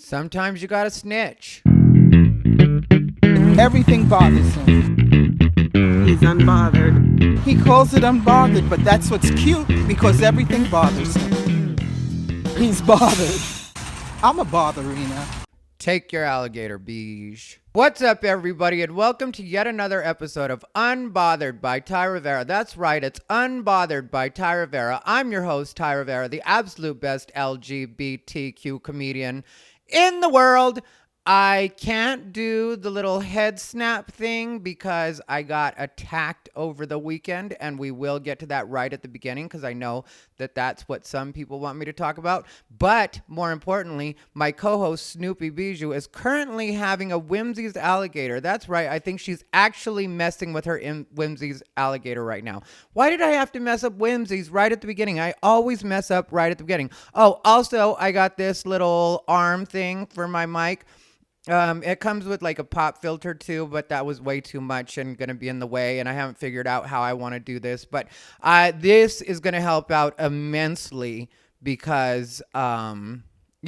Sometimes you gotta snitch. Everything bothers him. He's unbothered. He calls it unbothered, but that's what's cute because everything bothers him. He's bothered. I'm a botherina. Take your alligator, beige. What's up, everybody, and welcome to yet another episode of Unbothered by Thai Rivera. That's right, it's Unbothered by Thai Rivera. I'm your host, Thai Rivera, the absolute best LGBTQ comedian in the world. I can't do the little head snap thing because I got attacked over the weekend, and we will get to that right at the beginning because I know that that's what some people want me to talk about. But more importantly, my co-host Snoopy Bijou is currently having a Whimsy's alligator. That's right. I think she's actually messing with her Whimsy's alligator right now. Why did I have to mess up Whimsy's right at the beginning? I always mess up right at the beginning. Oh, also, I got this little arm thing for my mic. It comes with like a pop filter too, but that was way too much and going to be in the way, and I haven't figured out how I want to do this, but this is going to help out immensely because,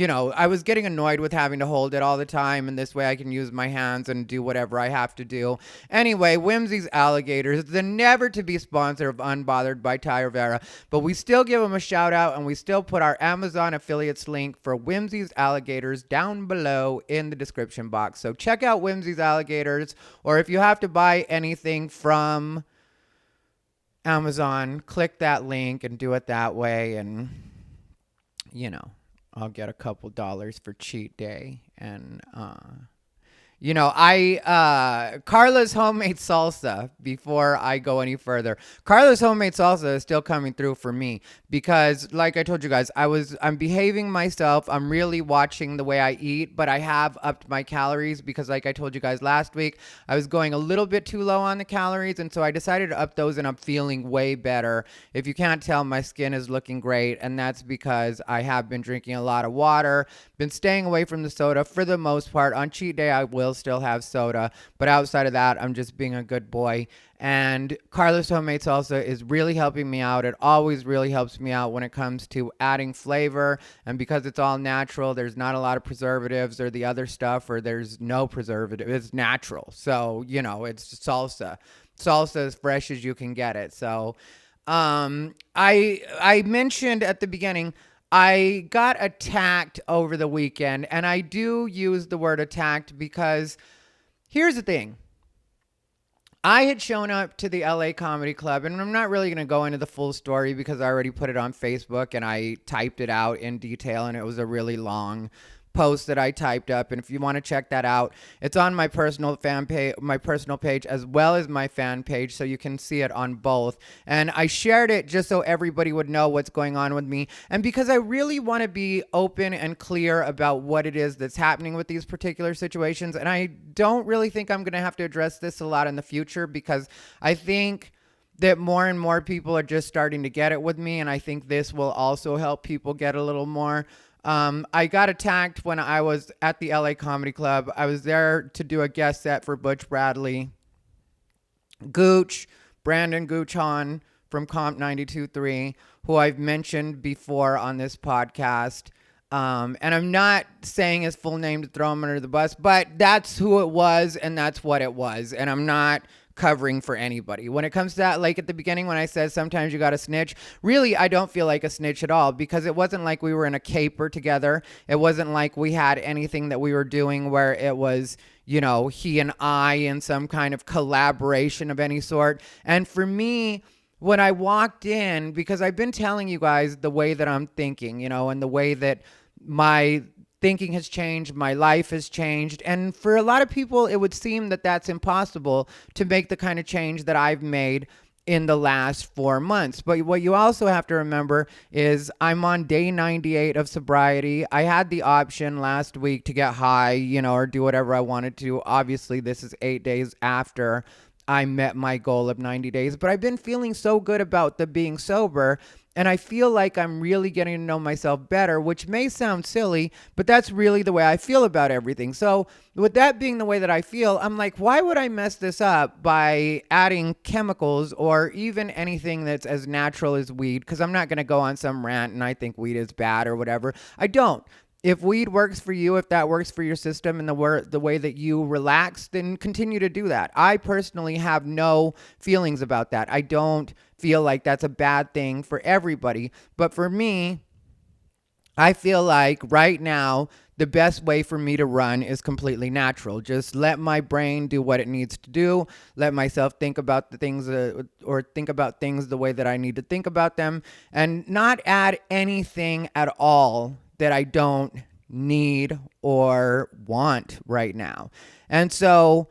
I was getting annoyed with having to hold it all the time, and this way I can use my hands and do whatever I have to do. Anyway, Whimsy's Alligators, the never-to-be sponsor of Unbothered by Thai Rivera, but we still give them a shout-out, and we still put our Amazon affiliates link for Whimsy's Alligators down below in the description box. So check out Whimsy's Alligators, or if you have to buy anything from Amazon, click that link and do it that way, and, I'll get a couple dollars for cheat day. And, Carla's homemade salsa, before I go any further, Carla's homemade salsa is still coming through for me because, like I told you guys, I'm behaving myself. I'm really watching the way I eat, but I have upped my calories because, like I told you guys last week, I was going a little bit too low on the calories, and so I decided to up those, and I'm feeling way better. If you can't tell, my skin is looking great, and that's because I have been drinking a lot of water, been staying away from the soda for the most part. On cheat day, I will still have soda, but outside of that, I'm just being a good boy. And Carla's homemade salsa is really helping me out. It always really helps me out when it comes to adding flavor, and because it's all natural, there's not a lot of preservatives or the other stuff, or there's no preservative. It's natural, so it's salsa as fresh as you can get it. So I mentioned at the beginning, I got attacked over the weekend, and I do use the word attacked because here's the thing. I had shown up to the LA Comedy Club, and I'm not really going to go into the full story because I already put it on Facebook and I typed it out in detail, and it was a really long post that I typed up. And if you want to check that out, it's on my personal page as well as my fan page, so you can see it on both. And I shared it just so everybody would know what's going on with me, and because I really want to be open and clear about what it is that's happening with these particular situations. And I don't really think I'm going to have to address this a lot in the future because I think that more and more people are just starting to get it with me, and I think this will also help people get a little more. I got attacked when I was at the LA Comedy Club. I was there to do a guest set for Butch Bradley. Brandon Goochon from Comp 92.3, who I've mentioned before on this podcast. And I'm not saying his full name to throw him under the bus, but that's who it was, and that's what it was. And I'm not covering for anybody. When it comes to that, like at the beginning when I said sometimes you gotta snitch, really I don't feel like a snitch at all, because it wasn't like we were in a caper together. It wasn't like we had anything that we were doing where it was, he and I in some kind of collaboration of any sort. And for me, when I walked in, because I've been telling you guys the way that I'm thinking, and the way that my thinking has changed, my life has changed, and for a lot of people it would seem that that's impossible to make the kind of change that I've made in the last 4 months. But what you also have to remember is I'm on day 98 of sobriety. I had the option last week to get high, or do whatever I wanted to. Obviously this is 8 days after I met my goal of 90 days, but I've been feeling so good about the being sober, and I feel like I'm really getting to know myself better, which may sound silly, but that's really the way I feel about everything. So with that being the way that I feel, I'm like, why would I mess this up by adding chemicals or even anything that's as natural as weed? Because I'm not going to go on some rant and I think weed is bad or whatever. I don't. If weed works for you, if that works for your system and the way that you relax, then continue to do that. I personally have no feelings about that. I don't feel like that's a bad thing for everybody. But for me, I feel like right now, the best way for me to run is completely natural. Just let my brain do what it needs to do. Let myself think about the things or think about things the way that I need to think about them, and not add anything at all that I don't need or want right now. And so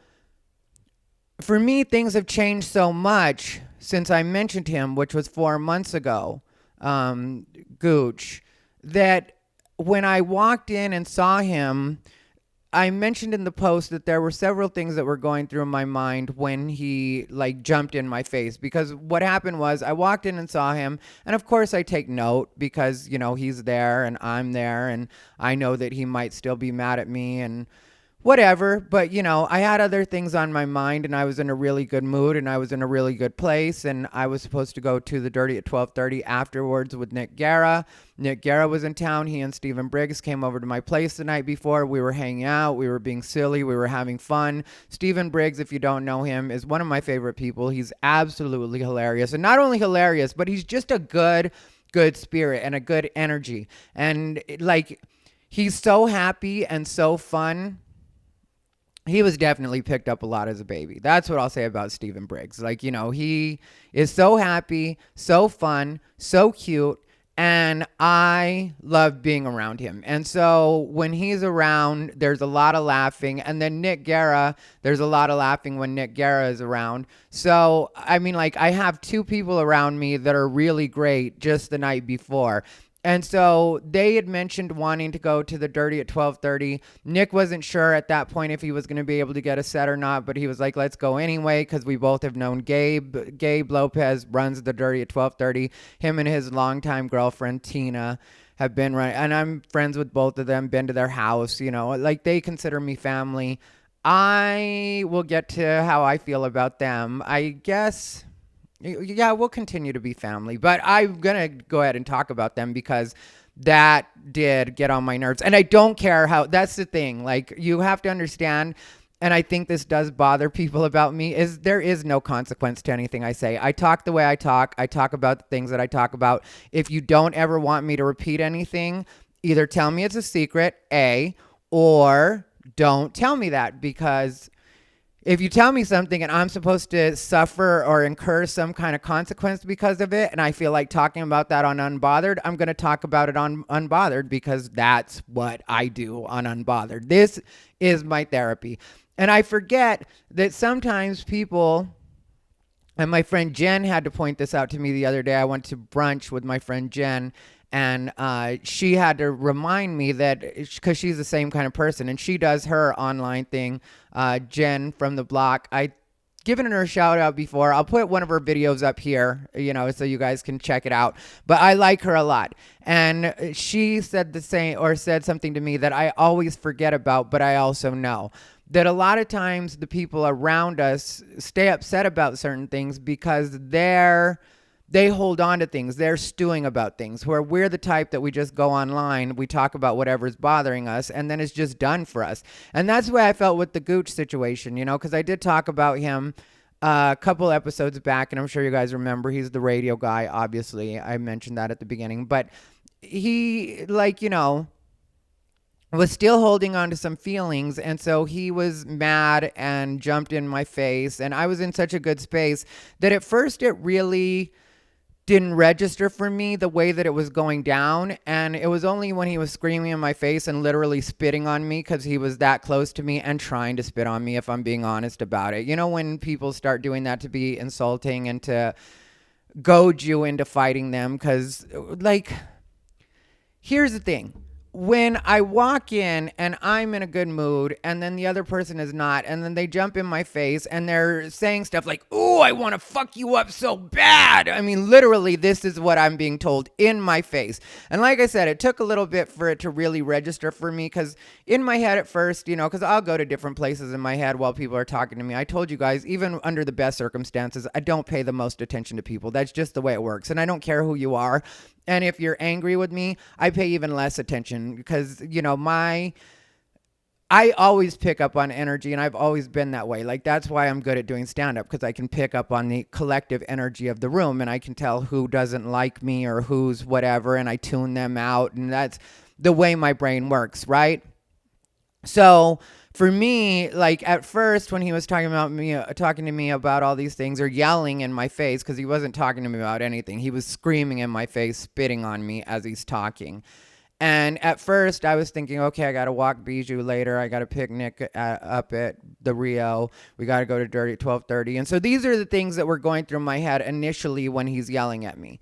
for me, things have changed so much since I mentioned him, which was 4 months ago, Gooch, that when I walked in and saw him, I mentioned in the post that there were several things that were going through my mind when he like jumped in my face, because what happened was I walked in and saw him, and of course I take note because, you know, he's there and I'm there and I know that he might still be mad at me and whatever, but you know, I had other things on my mind and I was in a really good mood and I was in a really good place, and I was supposed to go to the Dirty at 12:30 afterwards with Nick Guerra. Nick Guerra was in town. He and Stephen Briggs came over to my place the night before. We were hanging out, we were being silly, we were having fun. Stephen Briggs, if you don't know him, is one of my favorite people. He's absolutely hilarious, and not only hilarious, but he's just a good spirit and a good energy, and like he's so happy and so fun. He was definitely picked up a lot as a baby. That's what I'll say about Stephen Briggs. Like, you know, he is so happy, so fun, so cute, and I love being around him. And so when he's around, there's a lot of laughing. And then Nick Guerra, there's a lot of laughing when Nick Guerra is around. So, I mean, like, I have two people around me that are really great just the night before. And so they had mentioned wanting to go to the Dirty at 12:30. Nick wasn't sure at that point if he was going to be able to get a set or not, but he was like, let's go anyway, because we both have known Gabe. Gabe Lopez runs the Dirty at 12:30. Him and his longtime girlfriend, Tina, have been running, and I'm friends with both of them, been to their house, you know, like they consider me family. I will get to how I feel about them. I guess... Yeah, we'll continue to be family, but I'm going to go ahead and talk about them because that did get on my nerves. And I don't care how, that's the thing. Like, you have to understand, and I think this does bother people about me, is there is no consequence to anything I say. I talk the way I talk about the things that I talk about. If you don't ever want me to repeat anything, either tell me it's a secret, A, or don't tell me that, because if you tell me something and I'm supposed to suffer or incur some kind of consequence because of it, and I feel like talking about that on Unbothered, I'm going to talk about it on Unbothered because that's what I do on Unbothered. This is my therapy. And I forget that sometimes people, and my friend Jen had to point this out to me the other day. I went to brunch with my friend Jen, and she had to remind me that, because she's the same kind of person, and she does her online thing, Jen from the block. I given her a shout out before. I'll put one of her videos up here, you know, so you guys can check it out. But I like her a lot. And she said the same, or said something to me that I always forget about, but I also know that a lot of times the people around us stay upset about certain things because they hold on to things. They're stewing about things, where we're the type that we just go online, we talk about whatever's bothering us, and then it's just done for us. And that's the way I felt with the Gooch situation, you know, because I did talk about him a couple episodes back, and I'm sure you guys remember, he's the radio guy, obviously. I mentioned that at the beginning. But he, like, you know, was still holding on to some feelings, and so he was mad and jumped in my face, and I was in such a good space that at first it really didn't register for me the way that it was going down. And it was only when he was screaming in my face and literally spitting on me, because he was that close to me and trying to spit on me, if I'm being honest about it. You know, when people start doing that to be insulting and to goad you into fighting them, because, like, here's the thing. When I walk in and I'm in a good mood and then the other person is not, and then they jump in my face and they're saying stuff like, "Oh, I want to fuck you up so bad." I mean, literally, this is what I'm being told in my face. And like I said, it took a little bit for it to really register for me, because in my head at first, you know, because I'll go to different places in my head while people are talking to me. I told you guys, even under the best circumstances, I don't pay the most attention to people. That's just the way it works. And I don't care who you are. And if you're angry with me, I pay even less attention because, I always pick up on energy, and I've always been that way. Like, that's why I'm good at doing stand-up, because I can pick up on the collective energy of the room, and I can tell who doesn't like me or who's whatever, and I tune them out, and that's the way my brain works, right? So for me, like at first when he was talking to me about all these things or yelling in my face, because he wasn't talking to me about anything, he was screaming in my face, spitting on me as he's talking. And at first I was thinking, okay, I got to walk Bijou later. I got a picnic up at the Rio. We got to go to Dirty at 12:30. And so these are the things that were going through my head initially when he's yelling at me.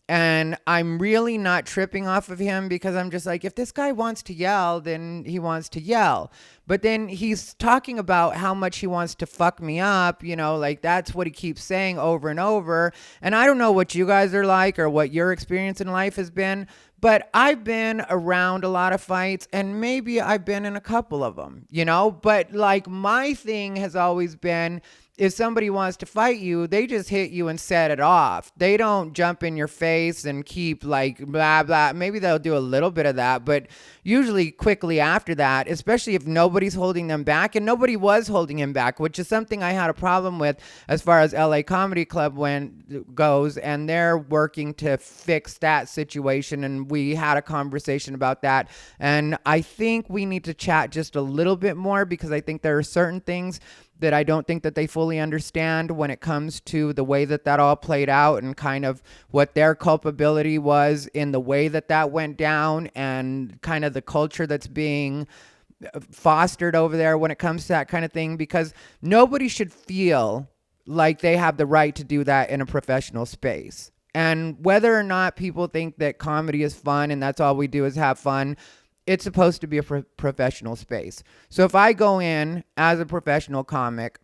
And I'm really not tripping off of him because I'm just like, if this guy wants to yell, then he wants to yell. But then he's talking about how much he wants to fuck me up, like that's what he keeps saying over and over. And I don't know what you guys are like or what your experience in life has been, but I've been around a lot of fights, and maybe I've been in a couple of them, but like my thing has always been, if somebody wants to fight you, they just hit you and set it off. They don't jump in your face and keep like blah, blah. Maybe they'll do a little bit of that, but usually quickly after that, especially if nobody's holding them back, and nobody was holding him back, which is something I had a problem with as far as LA Comedy Club goes, and they're working to fix that situation, and we had a conversation about that, and I think we need to chat just a little bit more because I think there are certain things that I don't think that they fully understand when it comes to the way that all played out and kind of what their culpability was in the way that went down, and kind of the culture that's being fostered over there when it comes to that kind of thing, because nobody should feel like they have the right to do that in a professional space. And whether or not people think that comedy is fun and that's all we do is have fun, it's supposed to be a professional space. So if I go in as a professional comic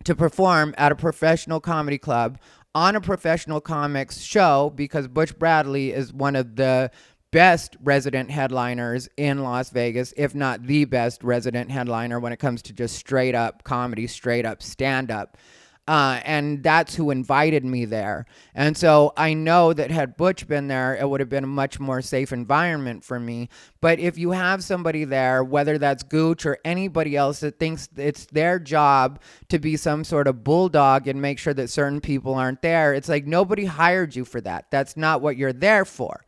to perform at a professional comedy club on a professional comics show, because Butch Bradley is one of the best resident headliners in Las Vegas, if not the best resident headliner when it comes to just straight up comedy, straight up stand up. And that's who invited me there. And so I know that had Butch been there, it would have been a much more safe environment for me. But if you have somebody there, whether that's Gooch or anybody else that thinks it's their job to be some sort of bulldog and make sure that certain people aren't there, it's like nobody hired you for that. That's not what you're there for.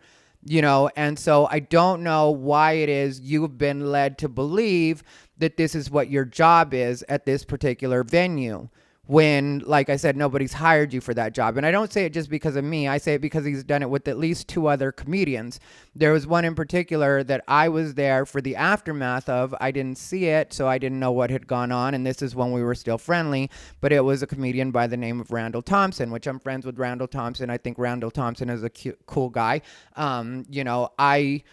And so I don't know why it is you've been led to believe that this is what your job is at this particular venue, when, like I said, nobody's hired you for that job. And I don't say it just because of me. I say it because he's done it with at least two other comedians. There was one in particular that I was there for the aftermath of. I didn't see it, so I didn't know what had gone on. And this is when we were still friendly. But it was a comedian by the name of Randall Thompson, which I'm friends with Randall Thompson. I think Randall Thompson is a cool guy. I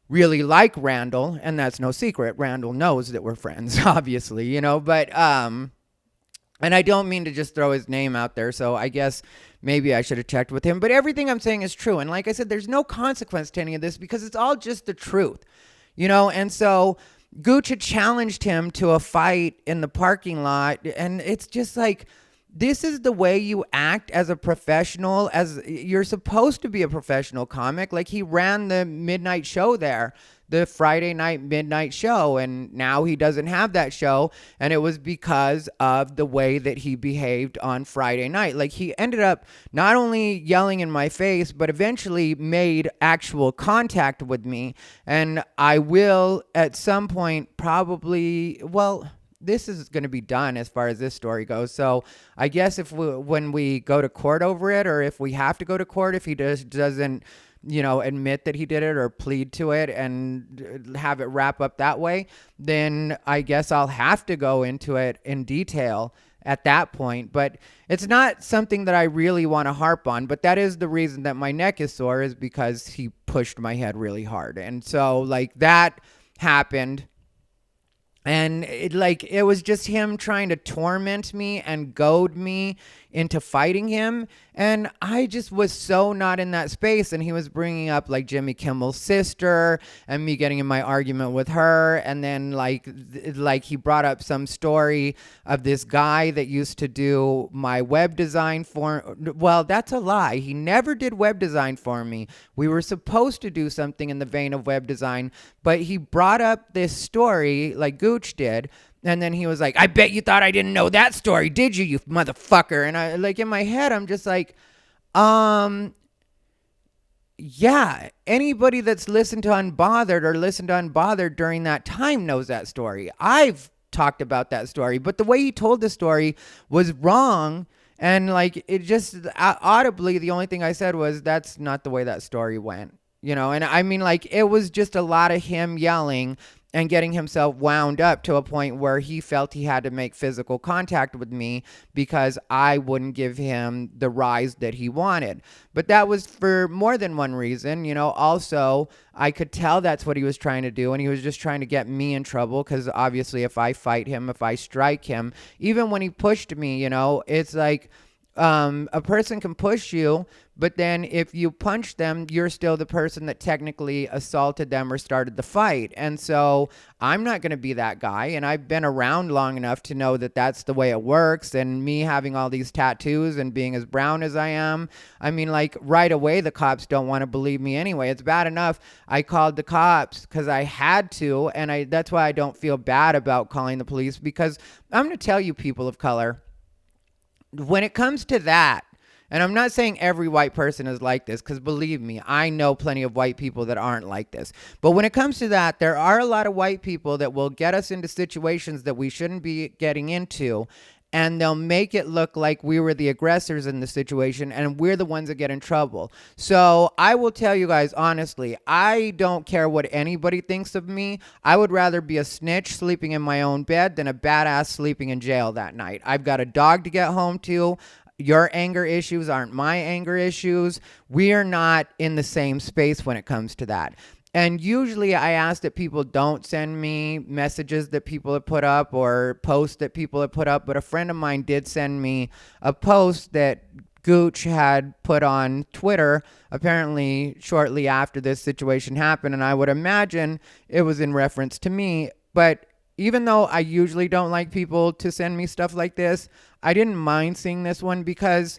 really like Randall, and that's no secret. Randall knows that we're friends, obviously, but and I don't mean to just throw his name out there, so I guess maybe I should have checked with him. But everything I'm saying is true. And like I said, there's no consequence to any of this because it's all just the truth, And so Gooch had challenged him to a fight in the parking lot. And it's just like, this is the way you act as a professional, as you're supposed to be a professional comic. Like, he ran the midnight show there, the Friday night midnight show, and now he doesn't have that show, and it was because of the way that he behaved on Friday night. Like, he ended up not only yelling in my face, but eventually made actual contact with me, and I will at some point probably, this is going to be done as far as this story goes. So I guess when we go to court over it, or if we have to go to court, if he doesn't, admit that he did it or plead to it and have it wrap up that way, then I guess I'll have to go into it in detail at that point. But it's not something that I really want to harp on, but that is the reason that my neck is sore, is because he pushed my head really hard. And so like that happened. And it was just him trying to torment me and goad me into fighting him. And I just was so not in that space. And he was bringing up like Jimmy Kimmel's sister and me getting in my argument with her. And then like he brought up some story of this guy that used to do my web design for. Well, that's a lie. He never did web design for me. We were supposed to do something in the vein of web design, but he brought up this story like Gooch did. And then he was like, I bet you thought I didn't know that story, did you motherfucker? And I like in my head, I'm just like, yeah, anybody that's listened to Unbothered during that time knows that story. I've talked about that story, but the way he told the story was wrong. And like, it just audibly, the only thing I said was, that's not the way that story went, you know? And I mean, like, it was just a lot of him yelling and getting himself wound up to a point where he felt he had to make physical contact with me because I wouldn't give him the rise that he wanted. But that was for more than one reason, you know. Also, I could tell that's what he was trying to do, and he was just trying to get me in trouble because obviously if I fight him, if I strike him, even when he pushed me, you know, it's like a person can push you, but then if you punch them, you're still the person that technically assaulted them or started the fight. And so I'm not going to be that guy. And I've been around long enough to know that that's the way it works. And me having all these tattoos and being as brown as I am, I mean, like right away, the cops don't want to believe me anyway. It's bad enough I called the cops because I had to. And that's why I don't feel bad about calling the police, because I'm going to tell you, people of color, when it comes to that, and I'm not saying every white person is like this, because believe me, I know plenty of white people that aren't like this. But when it comes to that, there are a lot of white people that will get us into situations that we shouldn't be getting into. And they'll make it look like we were the aggressors in the situation and we're the ones that get in trouble. So I will tell you guys honestly, I don't care what anybody thinks of me. I would rather be a snitch sleeping in my own bed than a badass sleeping in jail that night. I've got a dog to get home to. Your anger issues aren't my anger issues. We are not in the same space when it comes to that. And usually I ask that people don't send me messages that people have put up or posts that people have put up. But a friend of mine did send me a post that Gooch had put on Twitter, apparently shortly after this situation happened. And I would imagine it was in reference to me. But even though I usually don't like people to send me stuff like this, I didn't mind seeing this one because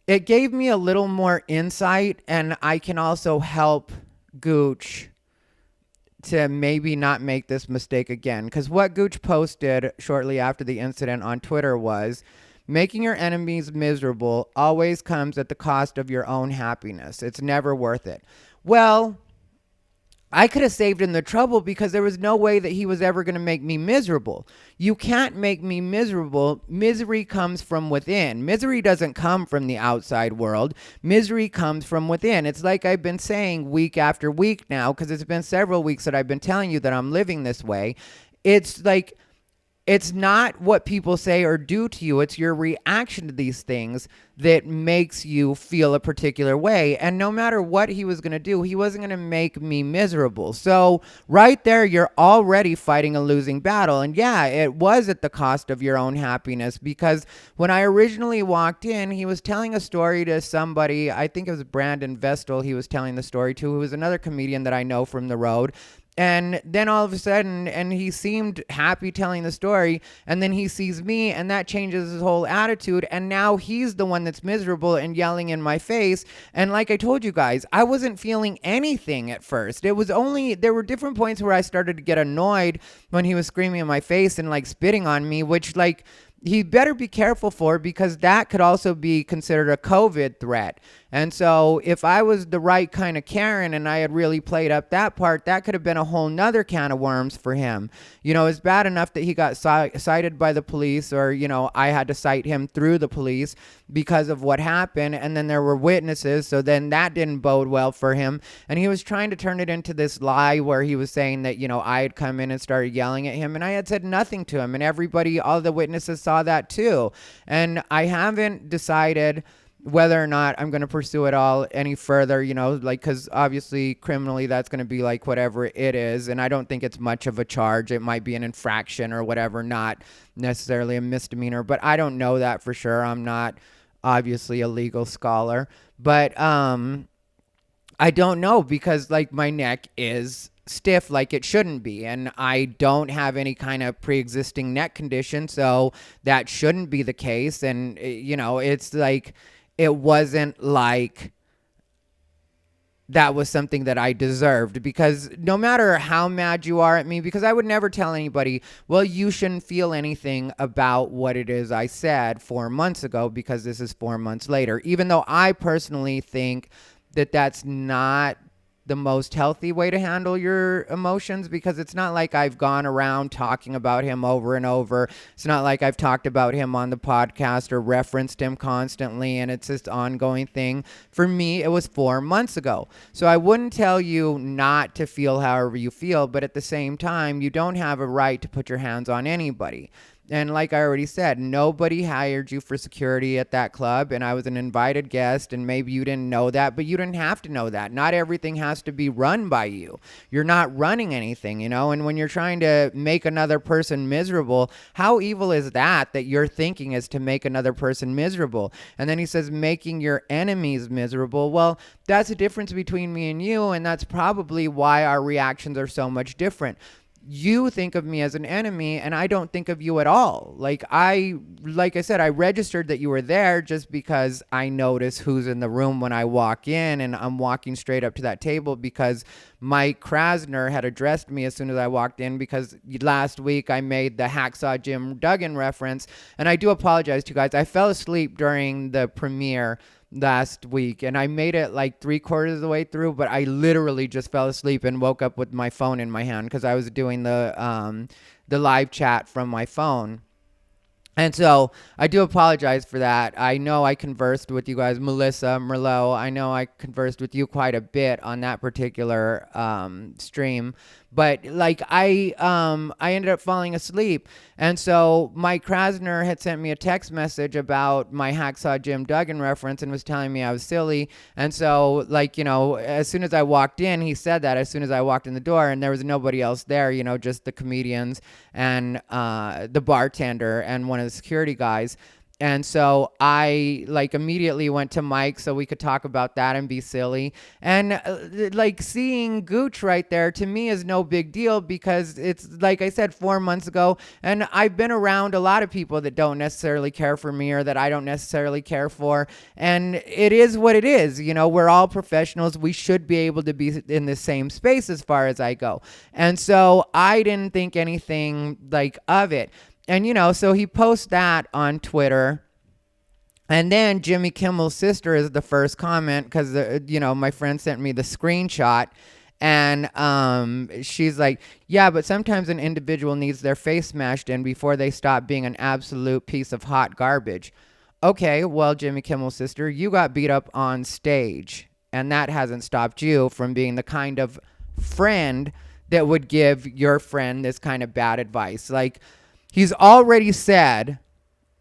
it gave me a little more insight, and I can also help Gooch to maybe not make this mistake again. Because what Gooch posted shortly after the incident on Twitter was, making your enemies miserable always comes at the cost of your own happiness. It's never worth it. Well, I could have saved him the trouble because there was no way that he was ever going to make me miserable. You can't make me miserable. Misery comes from within. Misery doesn't come from the outside world. Misery comes from within. It's like I've been saying week after week now, because it's been several weeks that I've been telling you that I'm living this way. It's like, it's not what people say or do to you. It's your reaction to these things that makes you feel a particular way. And no matter what he was going to do, he wasn't going to make me miserable. So right there, you're already fighting a losing battle. And yeah, it was at the cost of your own happiness, because when I originally walked in, he was telling a story to somebody. I think it was Brandon Vestal he was telling the story to, who was another comedian that I know from the road. And then all of a sudden, and he seemed happy telling the story, and then he sees me, and that changes his whole attitude, and now he's the one that's miserable and yelling in my face. And like I told you guys, I wasn't feeling anything at first. It was only, there were different points where I started to get annoyed when he was screaming in my face and like spitting on me, which like, he better be careful for, because that could also be considered a COVID threat. And so if I was the right kind of Karen and I had really played up that part, that could have been a whole nother can of worms for him. You know, it's bad enough that he got cited by the police, or, you know, I had to cite him through the police because of what happened. And then there were witnesses. So then that didn't bode well for him. And he was trying to turn it into this lie where he was saying that, you know, I had come in and started yelling at him, and I had said nothing to him. And everybody, all the witnesses saw that too. And I haven't decided whether or not I'm going to pursue it all any further, you know, like, because obviously criminally that's going to be like whatever it is. And I don't think it's much of a charge. It might be an infraction or whatever, not necessarily a misdemeanor, but I don't know that for sure. I'm not obviously a legal scholar, but I don't know, because like my neck is stiff like it shouldn't be, and I don't have any kind of pre-existing neck condition, so that shouldn't be the case. And it's like, it wasn't like that was something that I deserved, because no matter how mad you are at me, because I would never tell anybody, well, you shouldn't feel anything about what it is I said 4 months ago, because this is 4 months later, even though I personally think that that's not the most healthy way to handle your emotions, because it's not like I've gone around talking about him over and over. It's not like I've talked about him on the podcast or referenced him constantly, and it's this ongoing thing. For me, it was 4 months ago. So I wouldn't tell you not to feel however you feel, but at the same time, you don't have a right to put your hands on anybody. And like I already said, nobody hired you for security at that club, and I was an invited guest, and maybe you didn't know that, but you didn't have to know that. Not everything has to be run by you. You're not running anything, and when you're trying to make another person miserable, how evil is that your thinking is to make another person miserable? And then he says, making your enemies miserable. Well, that's the difference between me and you, and that's probably why our reactions are so much different. You think of me as an enemy, and I don't think of you at all. Like I said, I registered that you were there just because I notice who's in the room when I walk in, and I'm walking straight up to that table because Mike Krasner had addressed me as soon as I walked in, because last week I made the Hacksaw Jim Duggan reference, and I do apologize to you guys. I fell asleep during the premiere last week, and I made it like 3/4 of the way through, but I literally just fell asleep and woke up with my phone in my hand because I was doing the live chat from my phone. And so I do apologize for that. I know I conversed with you guys, Melissa, Merlot. I know I conversed with you quite a bit on that particular stream. But like I ended up falling asleep. And so Mike Krasner had sent me a text message about my Hacksaw Jim Duggan reference and was telling me I was silly. And so as soon as I walked in, he said that as soon as I walked in the door, and there was nobody else there, just the comedians and the bartender and one of the security guys. And so I immediately went to Mike so we could talk about that and be silly. And seeing Gooch right there to me is no big deal, because it's like I said 4 months ago, and I've been around a lot of people that don't necessarily care for me or that I don't necessarily care for. And it is what it is. We're all professionals. We should be able to be in the same space as far as I go. And so I didn't think anything of it. And, so he posts that on Twitter. And then Jimmy Kimmel's sister is the first comment, because, my friend sent me the screenshot. And she's like, yeah, but sometimes an individual needs their face smashed in before they stop being an absolute piece of hot garbage. Okay, well, Jimmy Kimmel's sister, you got beat up on stage. And that hasn't stopped you from being the kind of friend that would give your friend this kind of bad advice. He's already said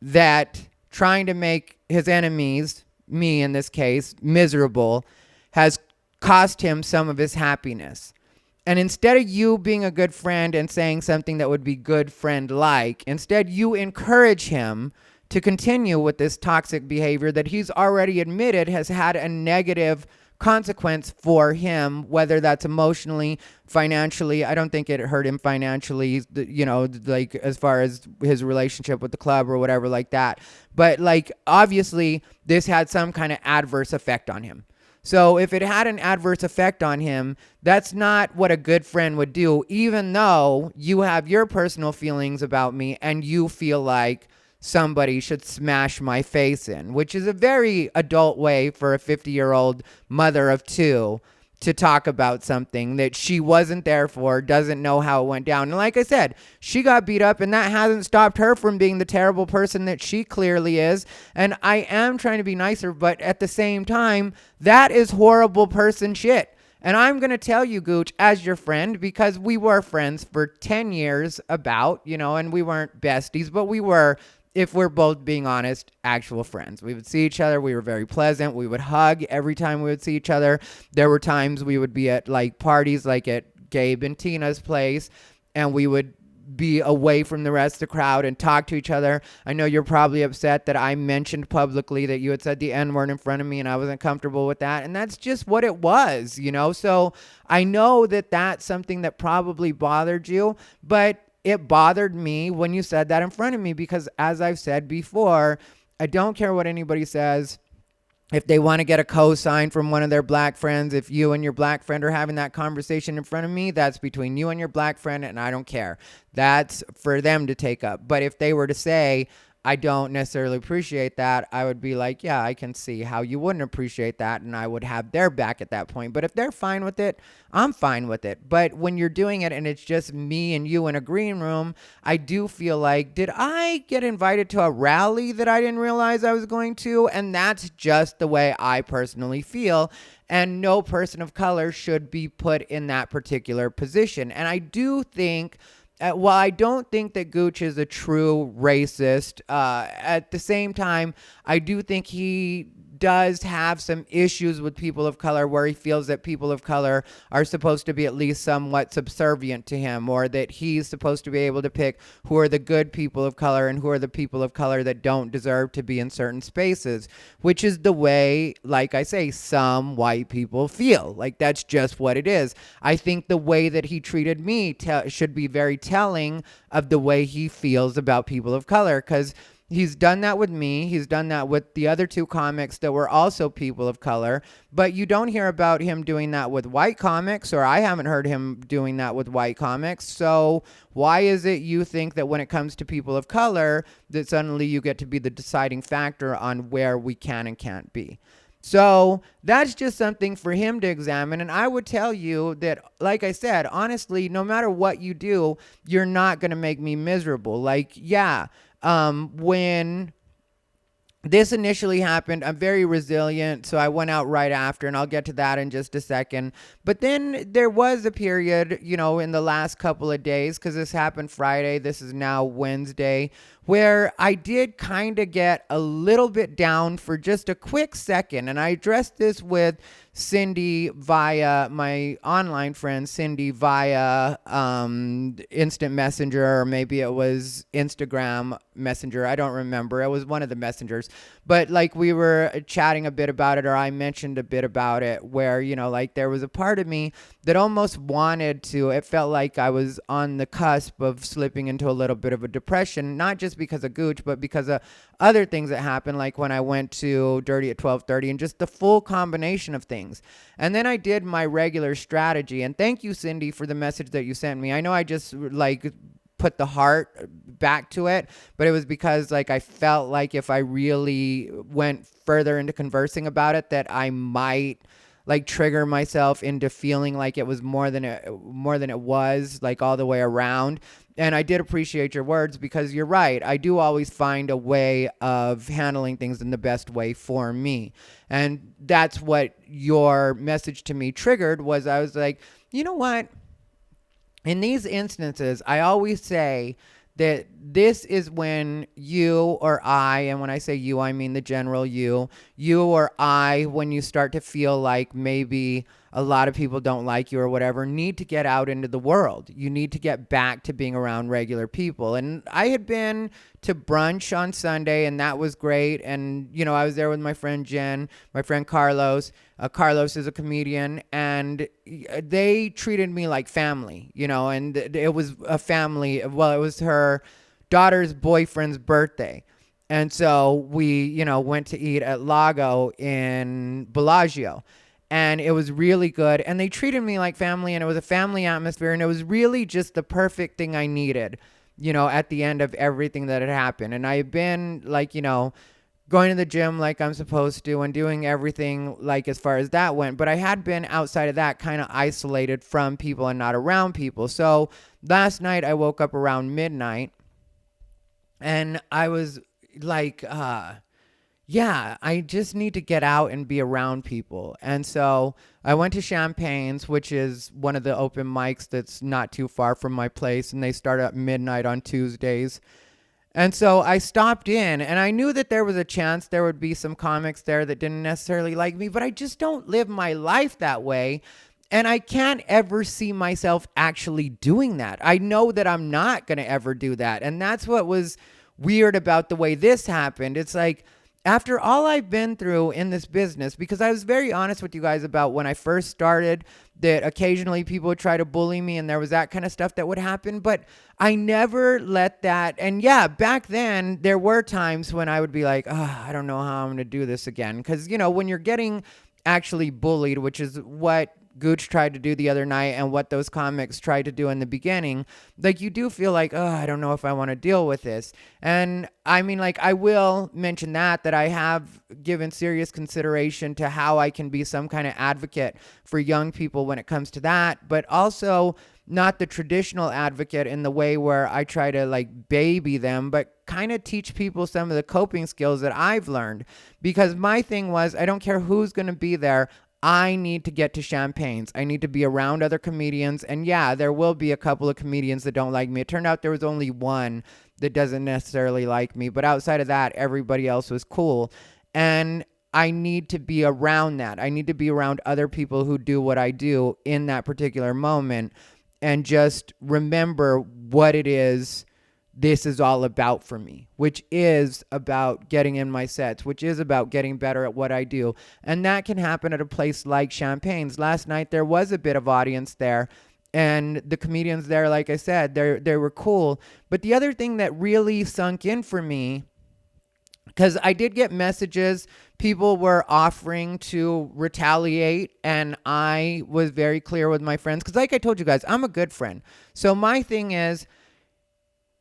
that trying to make his enemies, me in this case, miserable, has cost him some of his happiness. And instead of you being a good friend and saying something that would be good friend-like, instead you encourage him to continue with this toxic behavior that he's already admitted has had a negative consequence for him, whether that's emotionally, financially. I don't think it hurt him financially, as far as his relationship with the club or whatever like that. But obviously this had some kind of adverse effect on him. So if it had an adverse effect on him, that's not what a good friend would do, even though you have your personal feelings about me and you feel like somebody should smash my face in, which is a very adult way for a 50-year-old mother of two to talk about something that she wasn't there for, doesn't know how it went down. And like I said, she got beat up, and that hasn't stopped her from being the terrible person that she clearly is. And I am trying to be nicer, but at the same time, that is horrible person shit. And I'm going to tell you, Gooch, as your friend, because we were friends for 10 years and we weren't besties, but we were, if we're both being honest, actual friends. We would see each other. We were very pleasant. We would hug every time we would see each other. There were times we would be at parties, like at Gabe and Tina's place, and we would be away from the rest of the crowd and talk to each other. I know you're probably upset that I mentioned publicly that you had said the N-word in front of me and I wasn't comfortable with that. And that's just what it was, So I know that that's something that probably bothered you, but it bothered me when you said that in front of me because, as I've said before, I don't care what anybody says. If they want to get a cosign from one of their black friends, if you and your black friend are having that conversation in front of me, that's between you and your black friend, and I don't care. That's for them to take up. But if they were to say, I don't necessarily appreciate that, I would be like, yeah, I can see how you wouldn't appreciate that, and I would have their back at that point. But if they're fine with it, I'm fine with it. But when you're doing it and it's just me and you in a green room, I do feel like, did I get invited to a rally that I didn't realize I was going to? And that's just the way I personally feel. And no person of color should be put in that particular position. And I do think while I don't think that Gooch is a true racist, at the same time, I do think he does have some issues with people of color where he feels that people of color are supposed to be at least somewhat subservient to him, or that he's supposed to be able to pick who are the good people of color and who are the people of color that don't deserve to be in certain spaces, which is the way, like I say, some white people feel. Like, that's just what it is. I think the way that he treated me should be very telling of the way he feels about people of color, because he's done that with me. He's done that with the other two comics that were also people of color. But you don't hear about him doing that with white comics, or I haven't heard him doing that with white comics. So why is it you think that when it comes to people of color, that suddenly you get to be the deciding factor on where we can and can't be? So that's just something for him to examine. And I would tell you that, like I said, honestly, no matter what you do, you're not going to make me miserable. Like, yeah. When this initially happened, I'm very resilient, so I went out right after, and I'll get to that in just a second. But then there was a period, in the last couple of days, because this happened Friday, this is now Wednesday, where I did kind of get a little bit down for just a quick second. And I addressed this with Cindy via my online friend, Cindy via Instant Messenger, or maybe it was Instagram Messenger. I don't remember. It was one of the messengers. But like, we were chatting a bit about it, or I mentioned a bit about it, where, like, there was a part of me that almost wanted to, it felt like I was on the cusp of slipping into a little bit of a depression, not just because of Gooch, but because of other things that happened, like when I went to Dirty at 12:30, and just the full combination of things. And then I did my regular strategy, and thank you, Cindy, for the message that you sent me. I know I just put the heart back to it, but it was because I felt like if I really went further into conversing about it, that I might trigger myself into feeling like it was more than it was, all the way around. And I did appreciate your words, because you're right. I do always find a way of handling things in the best way for me. And that's what your message to me triggered. Was I was like, you know what? In these instances, I always say that this is when you or I, and when I say you, I mean the general you or I, when you start to feel like maybe a lot of people don't like you or whatever, need to get out into the world. You need to get back to being around regular people. And I had been to brunch on Sunday, and that was great. And, I was there with my friend Jen, my friend Carlos. Carlos is a comedian, and they treated me like family, and it was a family. Well, it was her daughter's boyfriend's birthday. And so we, went to eat at Lago in Bellagio. And it was really good. And they treated me like family, and it was a family atmosphere. And it was really just the perfect thing I needed, at the end of everything that had happened. And I've been going to the gym like I'm supposed to, and doing everything as far as that went. But I had been outside of that, kind of isolated from people and not around people. So last night I woke up around midnight, and I was like, yeah, I just need to get out and be around people. And so I went to Champagne's, which is one of the open mics that's not too far from my place, and they start at midnight on Tuesdays. And so I stopped in, and I knew that there was a chance there would be some comics there that didn't necessarily like me, but I just don't live my life that way. And I can't ever see myself actually doing that. I know that I'm not going to ever do that. And that's what was weird about the way this happened. It's like, after all I've been through in this business, because I was very honest with you guys about when I first started, that occasionally people would try to bully me and there was that kind of stuff that would happen, but I never let that. And yeah, back then there were times when I would be like, oh, I don't know how I'm going to do this again. Because, when you're getting actually bullied, which is what Gooch tried to do the other night and what those comics tried to do in the beginning, like, you do feel like, oh, I don't know if I want to deal with this. And I mean, like, I will mention that I have given serious consideration to how I can be some kind of advocate for young people when it comes to that, but also not the traditional advocate in the way where I try to like baby them, but kind of teach people some of the coping skills that I've learned. Because my thing was, I don't care who's going to be there. I need to get to Champagne's. I need to be around other comedians. And yeah, there will be a couple of comedians that don't like me. It turned out there was only one that doesn't necessarily like me. But outside of that, everybody else was cool. And I need to be around that. I need to be around other people who do what I do in that particular moment and just remember what it is this is all about for me, which is about getting in my sets, which is about getting better at what I do. And that can happen at a place like Champagne's. Last night, there was a bit of audience there, and the comedians there, like I said, they were cool. But the other thing that really sunk in for me, because I did get messages, people were offering to retaliate, and I was very clear with my friends, because like I told you guys, I'm a good friend. So my thing is,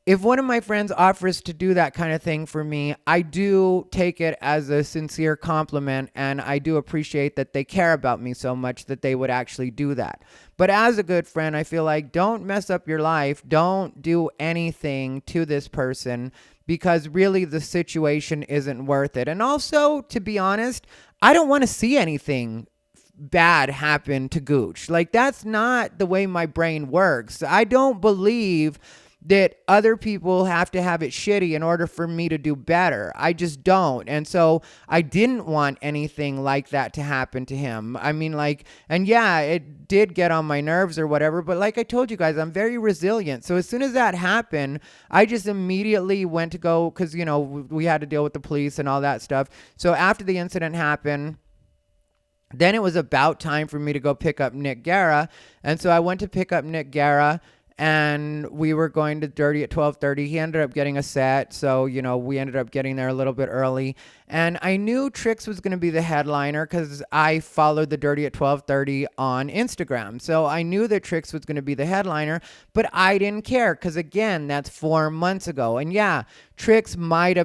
if one of my friends offers to do that kind of thing for me, I do take it as a sincere compliment, and I do appreciate that they care about me so much that they would actually do that. But as a good friend, I feel like, don't mess up your life. Don't do anything to this person, because really the situation isn't worth it. And also, to be honest, I don't want to see anything bad happen to Gooch. Like, that's not the way my brain works. I don't believe that other people have to have it shitty in order for me to do better. I just don't. And so I didn't want anything like that to happen to him. I mean, like, and yeah, it did get on my nerves or whatever, but like I told you guys, I'm very resilient. So as soon as that happened, I just immediately went to go, because, we had to deal with the police and all that stuff. So after the incident happened, then it was about time for me to go pick up Nick Guerra. And so I went to pick up Nick Guerra, and we were going to Dirty at 12:30. He ended up getting a set, so, we ended up getting there a little bit early. And I knew Trix was going to be the headliner because I followed the Dirty at 12:30 on Instagram. So I knew that Trix was going to be the headliner, but I didn't care because, again, that's 4 months ago. And yeah, Trix Trix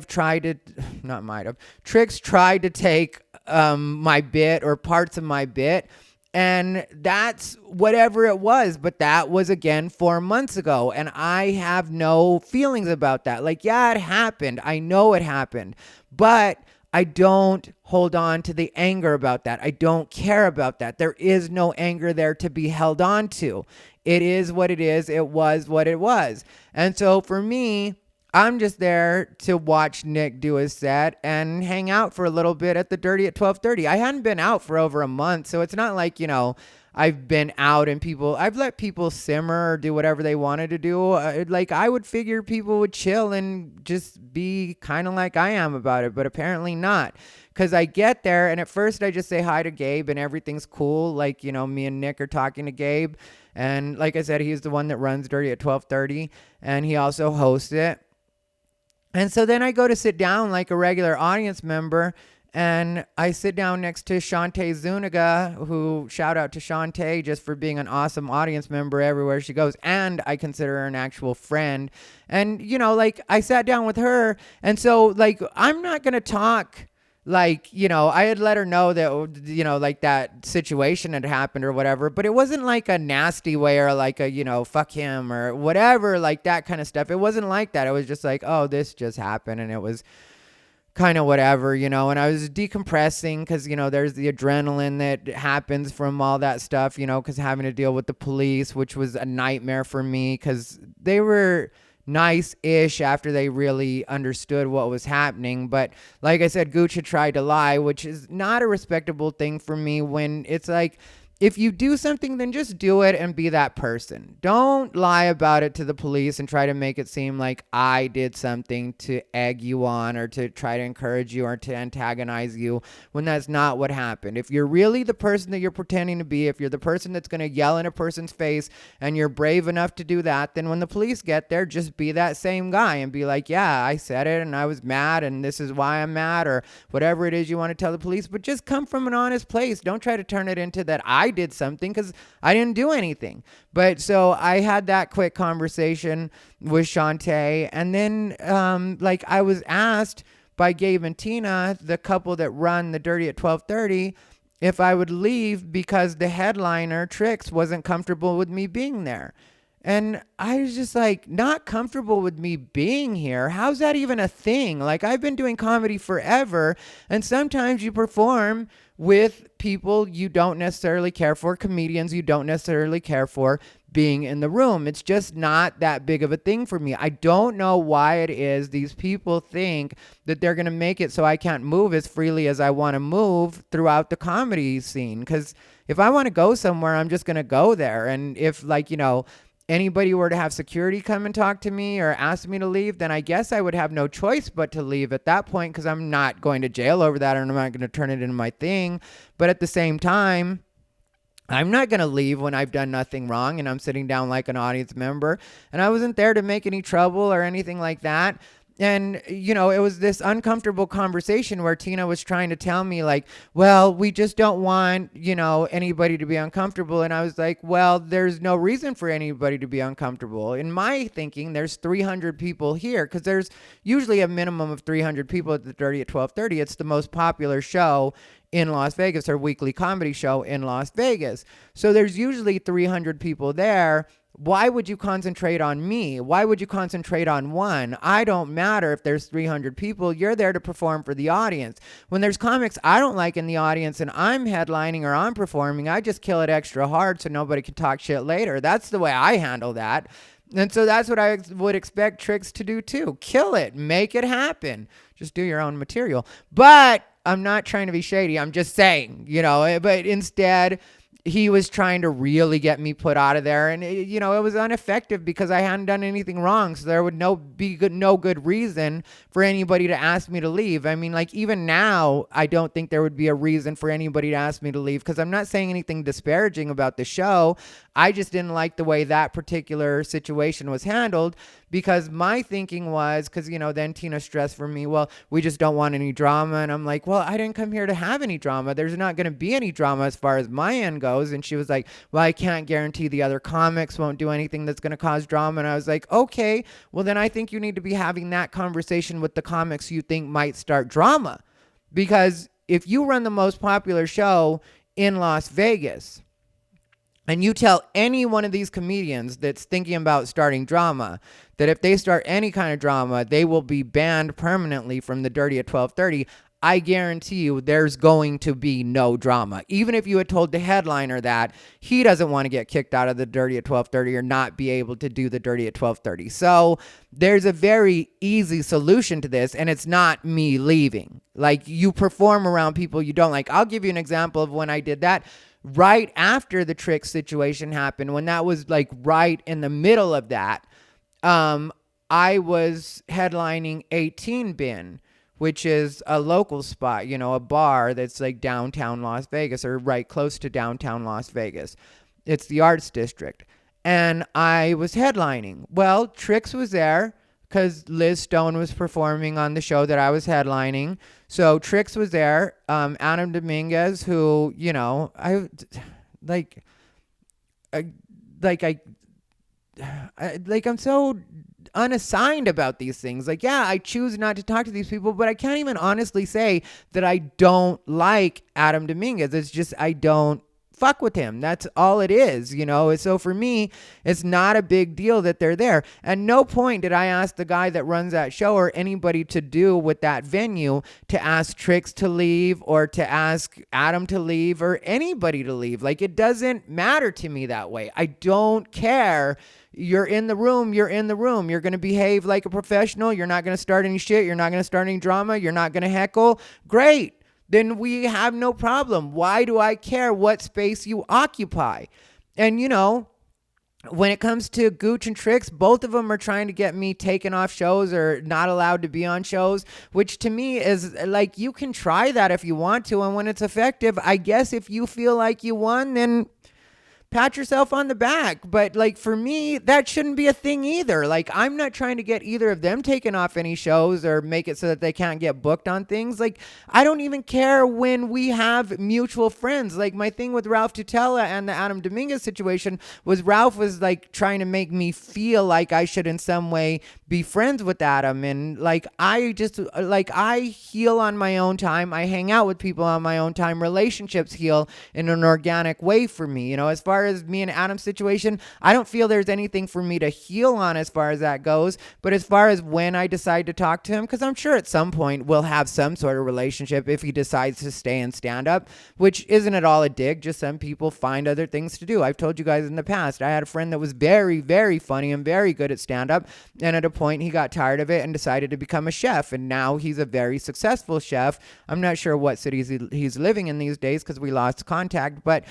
tried to take my bit or parts of my bit, and that's whatever it was. But that was, again, 4 months ago. And I have no feelings about that. Like, yeah, it happened. I know it happened. But I don't hold on to the anger about that. I don't care about that. There is no anger there to be held on to. It is what it is. It was what it was. And so for me, I'm just there to watch Nick do his set and hang out for a little bit at the Dirty at 12:30. I hadn't been out for over a month, so it's not like, I've been out and I've let people simmer or do whatever they wanted to do. Like, I would figure people would chill and just be kind of like I am about it, but apparently not. Because I get there, and at first I just say hi to Gabe and everything's cool. Like, me and Nick are talking to Gabe. And like I said, he's the one that runs Dirty at 12:30, and he also hosts it. And so then I go to sit down like a regular audience member, and I sit down next to Shantae Zuniga, who, shout out to Shantae just for being an awesome audience member everywhere she goes. And I consider her an actual friend. And, like, I sat down with her. And so, like, I'm not going to talk like, I had let her know that, like, that situation had happened or whatever, but it wasn't like a nasty way or like a, fuck him or whatever, like that kind of stuff. It wasn't like that. It was just like, oh, this just happened, and it was kind of whatever, and I was decompressing because, there's the adrenaline that happens from all that stuff, because having to deal with the police, which was a nightmare for me because they were nice-ish after they really understood what was happening. But like I said, Gooch had tried to lie, which is not a respectable thing for me when it's like, if you do something, then just do it and be that person. Don't lie about it to the police and try to make it seem like I did something to egg you on or to try to encourage you or to antagonize you when that's not what happened. If you're really the person that you're pretending to be, if you're the person that's going to yell in a person's face and you're brave enough to do that, then when the police get there, just be that same guy and be like, yeah, I said it and I was mad and this is why I'm mad, or whatever it is you want to tell the police, but just come from an honest place. Don't try to turn it into that I did something, because I didn't do anything. But so I had that quick conversation with Shantae, and then I was asked by Gabe and Tina, the couple that run the Dirty at 12:30, if I would leave because the headliner Trix wasn't comfortable with me being there. And I was just like, not comfortable with me being here? How's that even a thing? Like, I've been doing comedy forever, and sometimes you perform with people you don't necessarily care for, comedians you don't necessarily care for being in the room. It's just not that big of a thing for me. I don't know why it is these people think that they're going to make it so I can't move as freely as I want to move throughout the comedy scene. Because if I want to go somewhere, I'm just going to go there. And if, anybody were to have security come and talk to me or ask me to leave, then I guess I would have no choice but to leave at that point, because I'm not going to jail over that and I'm not going to turn it into my thing. But at the same time, I'm not going to leave when I've done nothing wrong and I'm sitting down like an audience member. And I wasn't there to make any trouble or anything like that. And, it was this uncomfortable conversation where Tina was trying to tell me well, we just don't want, anybody to be uncomfortable. And I was like, well, there's no reason for anybody to be uncomfortable. In my thinking, there's 300 people here, because there's usually a minimum of 300 people at the Dirty at 12:30. It's the most popular show in Las Vegas, our weekly comedy show in Las Vegas. So there's usually 300 people there. Why would you concentrate on me? Why would you concentrate on one? I don't matter if there's 300 people. You're there to perform for the audience. When there's comics I don't like in the audience and I'm headlining or I'm performing, I just kill it extra hard so nobody can talk shit later. That's the way I handle that. And so that's what I would expect Trix to do too. Kill it. Make it happen. Just do your own material. But I'm not trying to be shady. I'm just saying, but instead he was trying to really get me put out of there. And, it was ineffective because I hadn't done anything wrong. So there would no good reason for anybody to ask me to leave. I mean, even now, I don't think there would be a reason for anybody to ask me to leave, because I'm not saying anything disparaging about the show. I just didn't like the way that particular situation was handled, because my thinking was, because, then Tina stressed for me, well, we just don't want any drama. And I'm like, well, I didn't come here to have any drama. There's not going to be any drama as far as my end goes. And she was like, well, I can't guarantee the other comics won't do anything that's going to cause drama. And I was like, okay, well, then I think you need to be having that conversation with the comics you think might start drama. Because if you run the most popular show in Las Vegas, and you tell any one of these comedians that's thinking about starting drama that if they start any kind of drama, they will be banned permanently from the Dirty at 12:30, I guarantee you there's going to be no drama. Even if you had told the headliner that, he doesn't want to get kicked out of the Dirty at 12:30 or not be able to do the Dirty at 12:30. So there's a very easy solution to this, and it's not me leaving. You perform around people you don't like. I'll give you an example of when I did that. Right after the Trix situation happened, when that was right in the middle of that, I was headlining 18 Bin, which is a local spot, a bar that's downtown Las Vegas, or right close to downtown Las Vegas. It's the arts district. And I was headlining. Well, Trix was there because Liz Stone was performing on the show that I was headlining. So Trix was there. Adam Dominguez, who, I'm so unassigned about these things. I choose not to talk to these people, but I can't even honestly say that I don't like Adam Dominguez. It's just I don't fuck with him. That's all it is, So for me, it's not a big deal that they're there. At no point did I ask the guy that runs that show or anybody to do with that venue to ask Trix to leave or to ask Adam to leave or anybody to leave. It doesn't matter to me that way. I don't care. You're in the room. You're in the room. You're going to behave like a professional. You're not going to start any shit. You're not going to start any drama. You're not going to heckle. Great. then we have no problem. Why do I care what space you occupy? And when it comes to Gooch and Tricks, both of them are trying to get me taken off shows or not allowed to be on shows, which to me is like, you can try that if you want to. And when it's effective, I guess if you feel like you won, then pat yourself on the back. But like, for me, that shouldn't be a thing either. Like, I'm not trying to get either of them taken off any shows or make it so that they can't get booked on things. Like, I don't even care when we have mutual friends. Like, my thing with Ralph Tutela and the Adam Dominguez situation was Ralph was like trying to make me feel like I should in some way be friends with Adam. And like, I heal on my own time. I hang out with people on my own time. Relationships heal in an organic way for me. As far as me and Adam's situation, I don't feel there's anything for me to heal on as far as that goes. But as far as when I decide to talk to him, because I'm sure at some point we'll have some sort of relationship if he decides to stay in stand-up, which isn't at all a dig. Just some people find other things to do. I've told you guys in the past, I had a friend that was very, very funny and very good at stand-up, and at a point he got tired of it and decided to become a chef, and now he's a very successful chef. I'm not sure what cities he's living in these days because we lost contact, but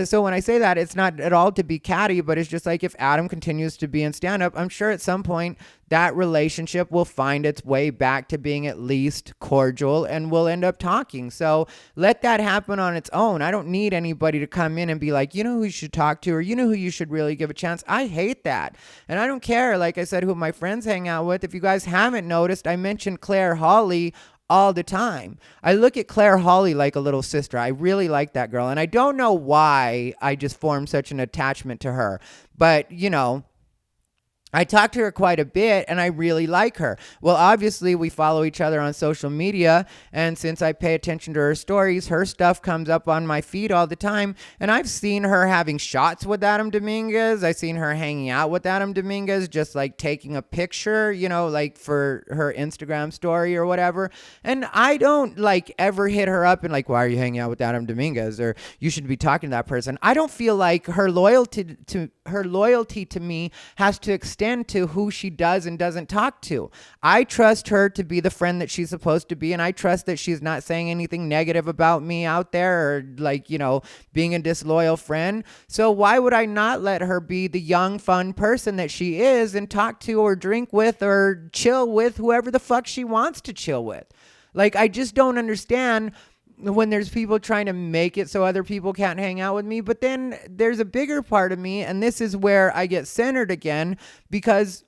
so when I say that, it's not at all to be catty, but it's just like, if Adam continues to be in stand-up, I'm sure at some point that relationship will find its way back to being at least cordial, and we'll end up talking. So let that happen on its own. I don't need anybody to come in and be like, who you should talk to, or who you should really give a chance. I hate that. And I don't care, like I said, who my friends hang out with. If you guys haven't noticed, I mentioned Claire Hawley all the time. I look at Claire Hawley like a little sister. I really like that girl. And I don't know why I just formed such an attachment to her. But, I talk to her quite a bit, and I really like her. Well, obviously, we follow each other on social media, and since I pay attention to her stories, her stuff comes up on my feed all the time, and I've seen her having shots with Adam Dominguez. I've seen her hanging out with Adam Dominguez, just like taking a picture, like for her Instagram story or whatever, and I don't like ever hit her up and like, why are you hanging out with Adam Dominguez, or you should be talking to that person. I don't feel like her loyalty to me has to extend to who she does and doesn't talk to. I trust her to be the friend that she's supposed to be, and I trust that she's not saying anything negative about me out there, or like, being a disloyal friend. So why would I not let her be the young, fun person that she is and talk to or drink with or chill with whoever the fuck she wants to chill with? Like, I just don't understand when there's people trying to make it so other people can't hang out with me. But then there's a bigger part of me, and this is where I get centered again, because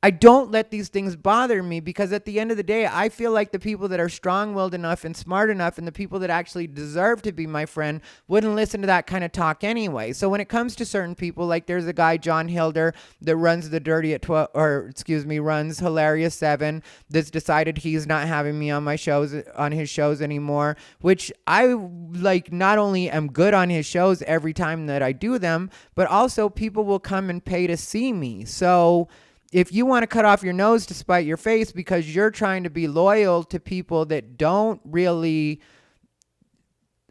I don't let these things bother me, because at the end of the day, I feel like the people that are strong-willed enough and smart enough and the people that actually deserve to be my friend wouldn't listen to that kind of talk anyway. So when it comes to certain people, like there's a guy, John Hilder, that runs the Dirty at 12, runs Hilarious 7, that's decided he's not having me on his shows anymore, which I like not only am good on his shows every time that I do them, but also people will come and pay to see me. So if you want to cut off your nose to spite your face because you're trying to be loyal to people that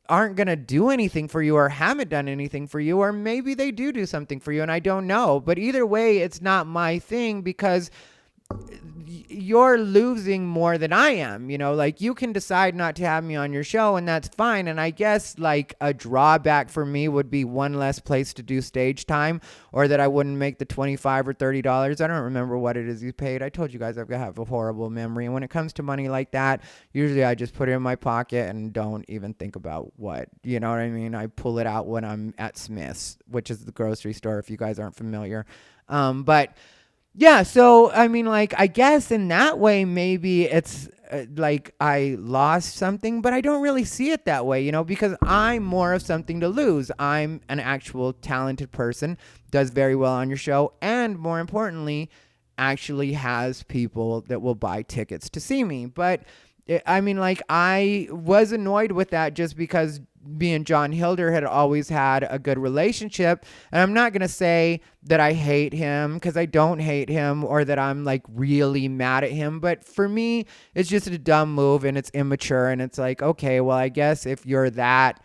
aren't going to do anything for you or haven't done anything for you, or maybe they do something for you and I don't know. But either way, it's not my thing, because you're losing more than I am. Like, you can decide not to have me on your show, and that's fine. And I guess like a drawback for me would be one less place to do stage time, or that I wouldn't make the $25 or $30. I don't remember what it is you paid. I told you guys I've have a horrible memory, and when it comes to money like that, usually I just put it in my pocket and don't even think about what, you know what I mean? I pull it out when I'm at Smith's, which is the grocery store, if you guys aren't familiar. But yeah, so I mean, like, I guess in that way, maybe it's like I lost something, but I don't really see it that way, because I'm more of something to lose. I'm an actual talented person, does very well on your show, and more importantly, actually has people that will buy tickets to see me. But I was annoyed with that just because me and John Hilder had always had a good relationship. And I'm not going to say that I hate him, because I don't hate him, or that I'm like really mad at him. But for me, it's just a dumb move, and it's immature. And it's like, okay, well, I guess if you're that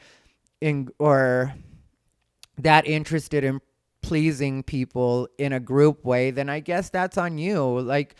interested in pleasing people in a group way, then I guess that's on you. Like,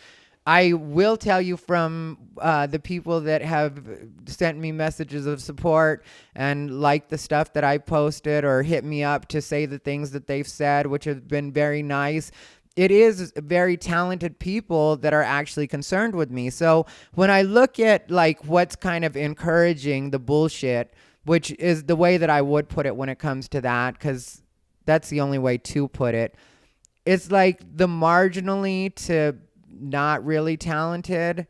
I will tell you from the people that have sent me messages of support and like the stuff that I posted or hit me up to say the things that they've said, which have been very nice. It is very talented people that are actually concerned with me. So when I look at like what's kind of encouraging the bullshit, which is the way that I would put it when it comes to that, because that's the only way to put it. It's like the marginally to not really talented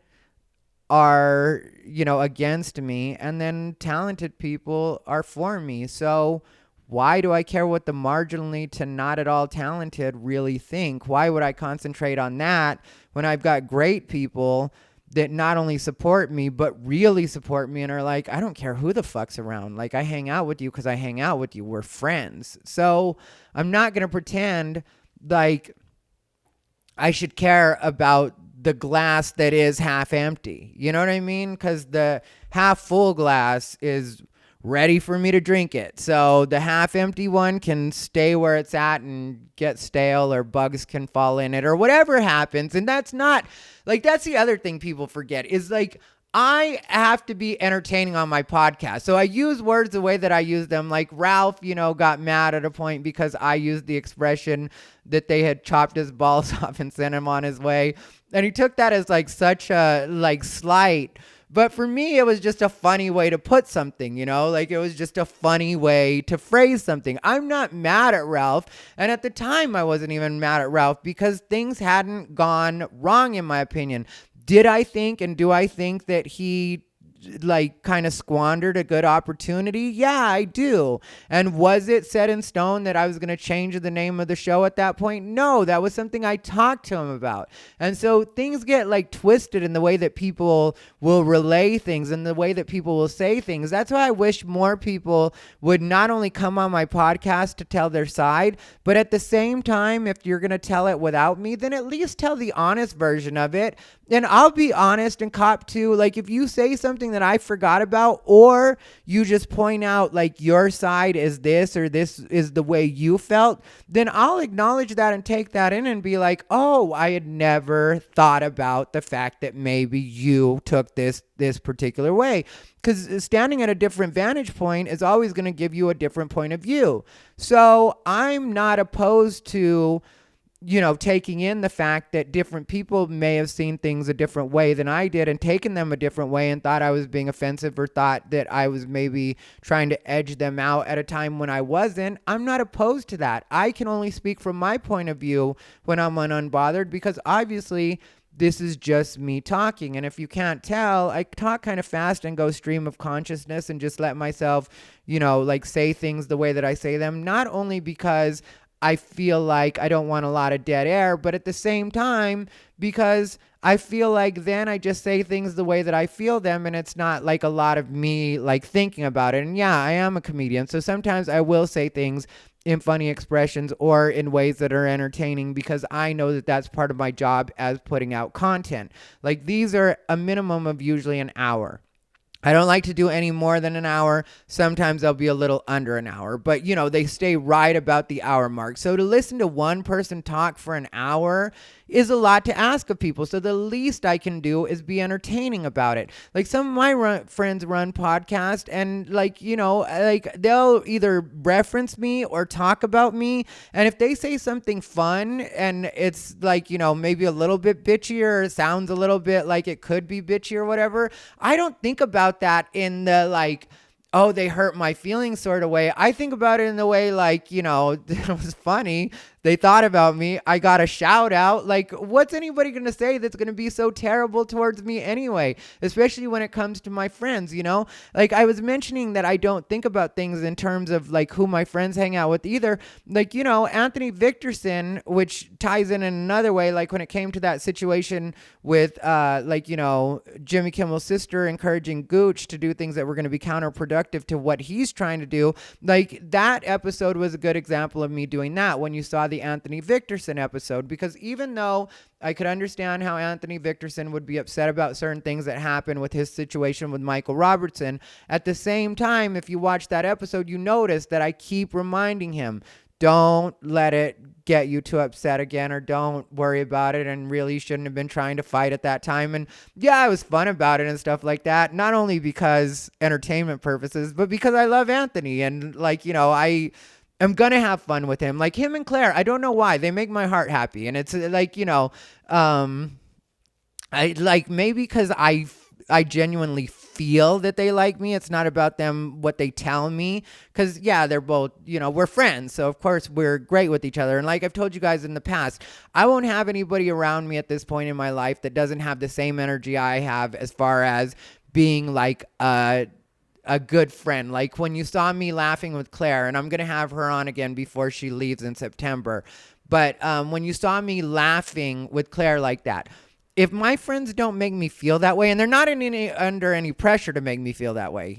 are, against me, and then talented people are for me. So why do I care what the marginally to not at all talented really think? Why would I concentrate on that when I've got great people that not only support me, but really support me and are like, I don't care who the fuck's around. Like, I hang out with you because I hang out with you. We're friends. So I'm not going to pretend like I should care about the glass that is half empty. You know what I mean? Because the half full glass is ready for me to drink it. So the half empty one can stay where it's at and get stale, or bugs can fall in it, or whatever happens. And that's not like, that's the other thing people forget is like, I have to be entertaining on my podcast. So I use words the way that I use them. Like Ralph, got mad at a point because I used the expression that they had chopped his balls off and sent him on his way. And he took that as like such a like slight. But for me, it was just a funny way to put something, like it was just a funny way to phrase something. I'm not mad at Ralph. And at the time, I wasn't even mad at Ralph because things hadn't gone wrong, in my opinion. Did I think, and do I think that he like kind of squandered a good opportunity? Yeah, I do. And was it set in stone that I was going to change the name of the show at that point? No, that was something I talked to him about. And so things get like twisted in the way that people will relay things and the way that people will say things. That's why I wish more people would not only come on my podcast to tell their side, but at the same time, if you're going to tell it without me, then at least tell the honest version of it. And I'll be honest and cop to, like, if you say something that I forgot about, or you just point out like your side is this, or this is the way you felt, then I'll acknowledge that and take that in and be like, oh, I had never thought about the fact that maybe you took this particular way. Because standing at a different vantage point is always going to give you a different point of view. So I'm not opposed to taking in the fact that different people may have seen things a different way than I did and taken them a different way and thought I was being offensive or thought that I was maybe trying to edge them out at a time when I wasn't. I'm not opposed to that. I can only speak from my point of view when I'm on Unbothered, because obviously this is just me talking. And if you can't tell, I talk kind of fast and go stream of consciousness and just let myself, like say things the way that I say them, not only because I feel like I don't want a lot of dead air, but at the same time, because I feel like then I just say things the way that I feel them, and it's not like a lot of me like thinking about it. And yeah, I am a comedian, so sometimes I will say things in funny expressions or in ways that are entertaining, because I know that that's part of my job as putting out content. Like, these are a minimum of usually an hour. I don't like to do any more than an hour. Sometimes I'll be a little under an hour, but they stay right about the hour mark. So to listen to one person talk for an hour is a lot to ask of people. So the least I can do is be entertaining about it. Like, some of my friends run podcasts, and like they'll either reference me or talk about me. And if they say something fun and it's like, maybe a little bit bitchy, or it sounds a little bit like it could be bitchy or whatever, I don't think about that in the like, oh, they hurt my feelings sort of way. I think about it in the way like, it was funny. They thought about me. I got a shout out. Like, what's anybody going to say that's going to be so terrible towards me anyway? Especially when it comes to my friends, Like, I was mentioning that I don't think about things in terms of like who my friends hang out with either. Like, Anthony Victorson, which ties in another way, like when it came to that situation with Jimmy Kimmel's sister encouraging Gooch to do things that were going to be counterproductive to what he's trying to do. Like, that episode was a good example of me doing that when you saw the Anthony Victorson episode, because even though I could understand how Anthony Victorson would be upset about certain things that happened with his situation with Michael Robertson, at the same time, if you watch that episode, you notice that I keep reminding him, don't let it get you too upset again, or don't worry about it, and really shouldn't have been trying to fight at that time. And yeah, I was fun about it and stuff like that, not only because entertainment purposes, but because I love Anthony, and like, I am gonna have fun with him. Like him and Claire, I don't know why, they make my heart happy. And it's like, I like, maybe because I genuinely feel that they like me. It's not about them, what they tell me. Because, yeah, they're both, we're friends. So, of course, we're great with each other. And like I've told you guys in the past, I won't have anybody around me at this point in my life that doesn't have the same energy I have as far as being like a good friend. Like when you saw me laughing with Claire, and I'm going to have her on again before she leaves in September. But when you saw me laughing with Claire like that, if my friends don't make me feel that way, and they're not under any pressure to make me feel that way,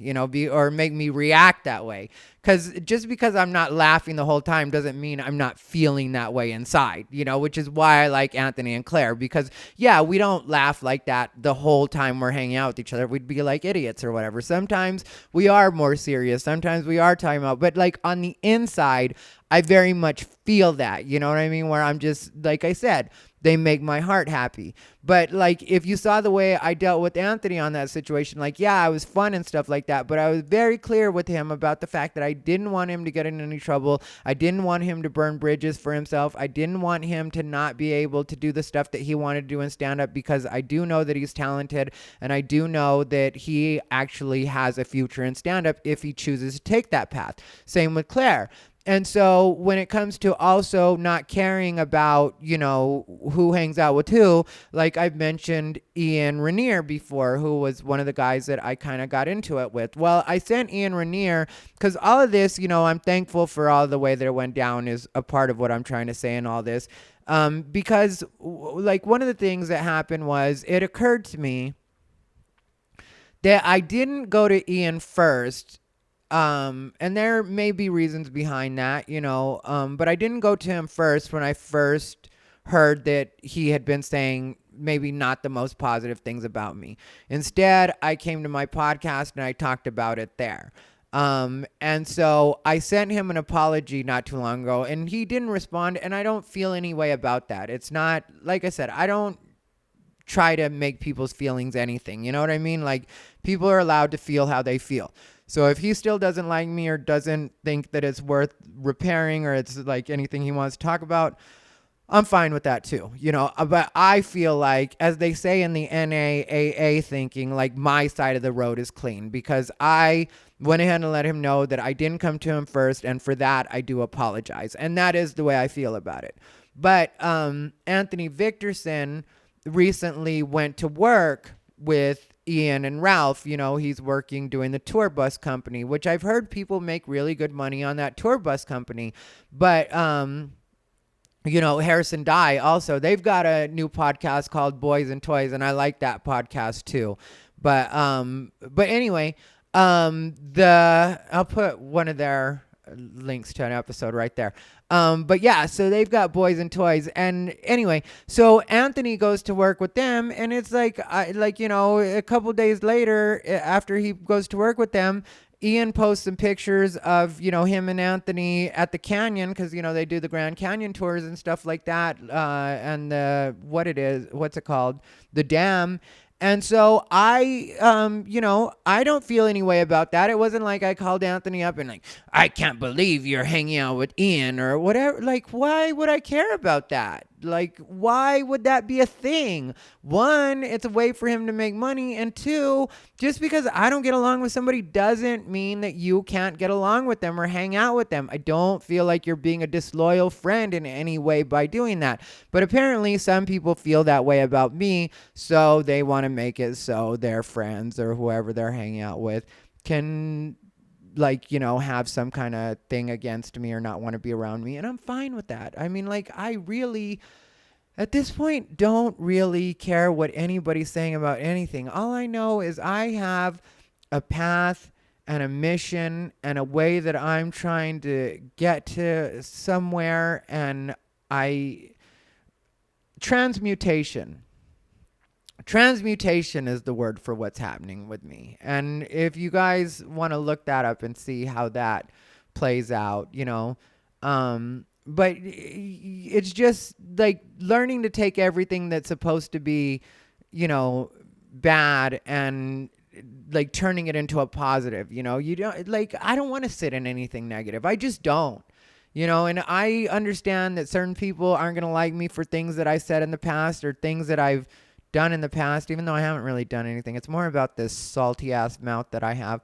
or make me react that way, because just because I'm not laughing the whole time doesn't mean I'm not feeling that way inside, which is why I like Anthony and Claire, because yeah, we don't laugh like that the whole time we're hanging out with each other. We'd be like idiots or whatever. Sometimes we are more serious. Sometimes we are talking about, but like on the inside, I very much feel that, you know what I mean? Where I'm just, like I said, they make my heart happy. But like, if you saw the way I dealt with Anthony on that situation, like, yeah, I was fun and stuff like that, but I was very clear with him about the fact that I didn't want him to get in any trouble. I didn't want him to burn bridges for himself. I didn't want him to not be able to do the stuff that he wanted to do in stand-up, because I do know that he's talented, and I do know that he actually has a future in stand-up if he chooses to take that path. Same with Claire. And so when it comes to also not caring about, who hangs out with who, like I've mentioned Ian Rainier before, who was one of the guys that I kind of got into it with. Well, I sent Ian Rainier because all of this, I'm thankful for all the way that it went down is a part of what I'm trying to say in all this. Because like one of the things that happened was it occurred to me that I didn't go to Ian first. And there may be reasons behind that, but I didn't go to him first when I first heard that he had been saying maybe not the most positive things about me. Instead, I came to my podcast and I talked about it there. And so I sent him an apology not too long ago, and he didn't respond, and I don't feel any way about that. It's not, like I said, I don't try to make people's feelings anything. You know what I mean? Like, people are allowed to feel how they feel. So if he still doesn't like me or doesn't think that it's worth repairing or it's like anything he wants to talk about, I'm fine with that too, but I feel like, as they say in the NAAA thinking, like my side of the road is clean, because I went ahead and let him know that I didn't come to him first. And for that, I do apologize. And that is the way I feel about it. But Anthony Victorson recently went to work with Ian and Ralph. He's working doing the tour bus company, which I've heard people make really good money on that tour bus company. But, Harrison Dye also, they've got a new podcast called Boys and Toys, and I like that podcast too. But anyway, I'll put one of their links to an episode right there. But yeah, so they've got Boys and Toys. And anyway, so Anthony goes to work with them, and it's like, a couple days later, after he goes to work with them, Ian posts some pictures of, him and Anthony at the canyon, because, they do the Grand Canyon tours and stuff like that. And what's it called? The dam. And so I don't feel any way about that. It wasn't like I called Anthony up and like, I can't believe you're hanging out with Ian or whatever. Like, why would I care about that? Like, why would that be a thing? One, it's a way for him to make money. And two, just because I don't get along with somebody doesn't mean that you can't get along with them or hang out with them. I don't feel like you're being a disloyal friend in any way by doing that. But apparently some people feel that way about me, so they want to make it so their friends or whoever they're hanging out with can, have some kind of thing against me or not want to be around me. And I'm fine with that. I mean, I really, at this point, don't really care what anybody's saying about anything. All I know is I have a path and a mission and a way that I'm trying to get to somewhere, and transmutation is the word for what's happening with me. And if you guys want to look that up and see how that plays out, But it's just like learning to take everything that's supposed to be, bad and like turning it into a positive. You don't like, I don't want to sit in anything negative. I just don't. And I understand that certain people aren't going to like me for things that I said in the past or things that I've done in the past, even though I haven't really done anything. It's more about this salty ass mouth that I have.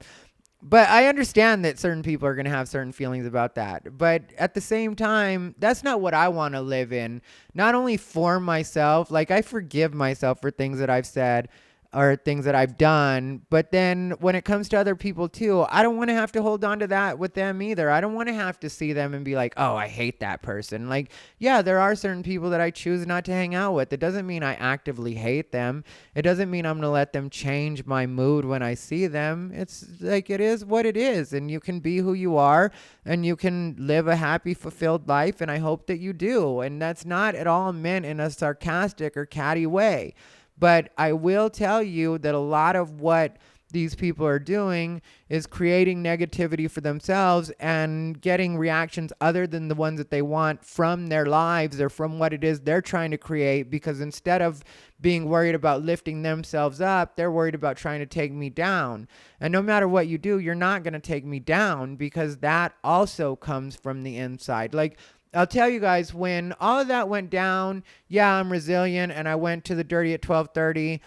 But I understand that certain people are going to have certain feelings about that. But at the same time, that's not what I want to live in. Not only for myself, like I forgive myself for things that I've said or things that I've done. But then when it comes to other people too, I don't want to have to hold on to that with them either. I don't want to have to see them and be like, oh, I hate that person. Like, yeah, there are certain people that I choose not to hang out with. It doesn't mean I actively hate them. It doesn't mean I'm going to let them change my mood when I see them. It's like, it is what it is. And you can be who you are and you can live a happy, fulfilled life. And I hope that you do. And that's not at all meant in a sarcastic or catty way. But I will tell you that a lot of what these people are doing is creating negativity for themselves and getting reactions other than the ones that they want from their lives or from what it is they're trying to create, because instead of being worried about lifting themselves up, they're worried about trying to take me down. And no matter what you do, you're not going to take me down, because that also comes from the inside. Like, I'll tell you guys, when all of that went down, yeah, I'm resilient, and I went to the dirty at 12:30.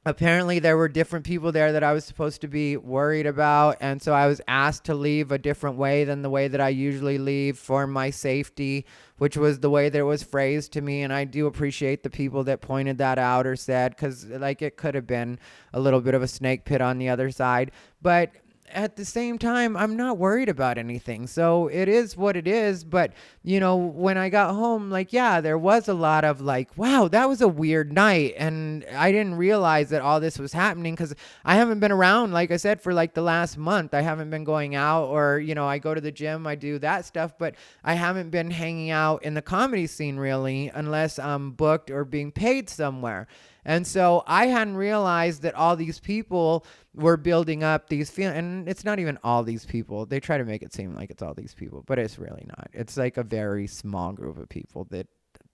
Apparently, there were different people there that I was supposed to be worried about, and so I was asked to leave a different way than the way that I usually leave for my safety, which was the way that it was phrased to me, and I do appreciate the people that pointed that out or said, because like it could have been a little bit of a snake pit on the other side, but at the same time, I'm not worried about anything. So it is what it is. But, when I got home, like, yeah, there was a lot of like, wow, that was a weird night. And I didn't realize that all this was happening because I haven't been around, like I said, for like the last month. I haven't been going out or, I go to the gym, I do that stuff, but I haven't been hanging out in the comedy scene really unless I'm booked or being paid somewhere. And so I hadn't realized that all these people were building up these feelings. And it's not even all these people. They try to make it seem like it's all these people, but it's really not. It's like a very small group of people that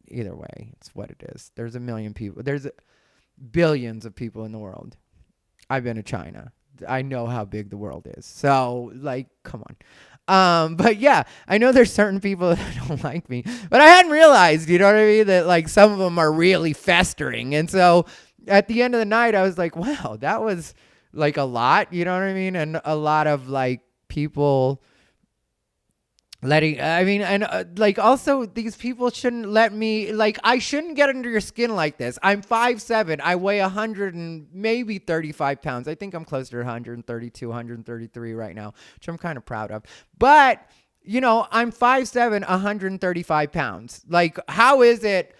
either way, it's what it is. There's a million people. There's billions of people in the world. I've been to China. I know how big the world is. So like, come on. But yeah, I know there's certain people that don't like me, but I hadn't realized, you know what I mean? That like some of them are really festering. And so at the end of the night, I was like, wow, that was like a lot, you know what I mean? And a lot of like people like also these people shouldn't let me, like, I shouldn't get under your skin like this. I'm 5'7". I weigh 100 and maybe 35 pounds. I think I'm closer to 132, 133 right now, which I'm kind of proud of. But, I'm 5'7", 135 pounds. Like, how is it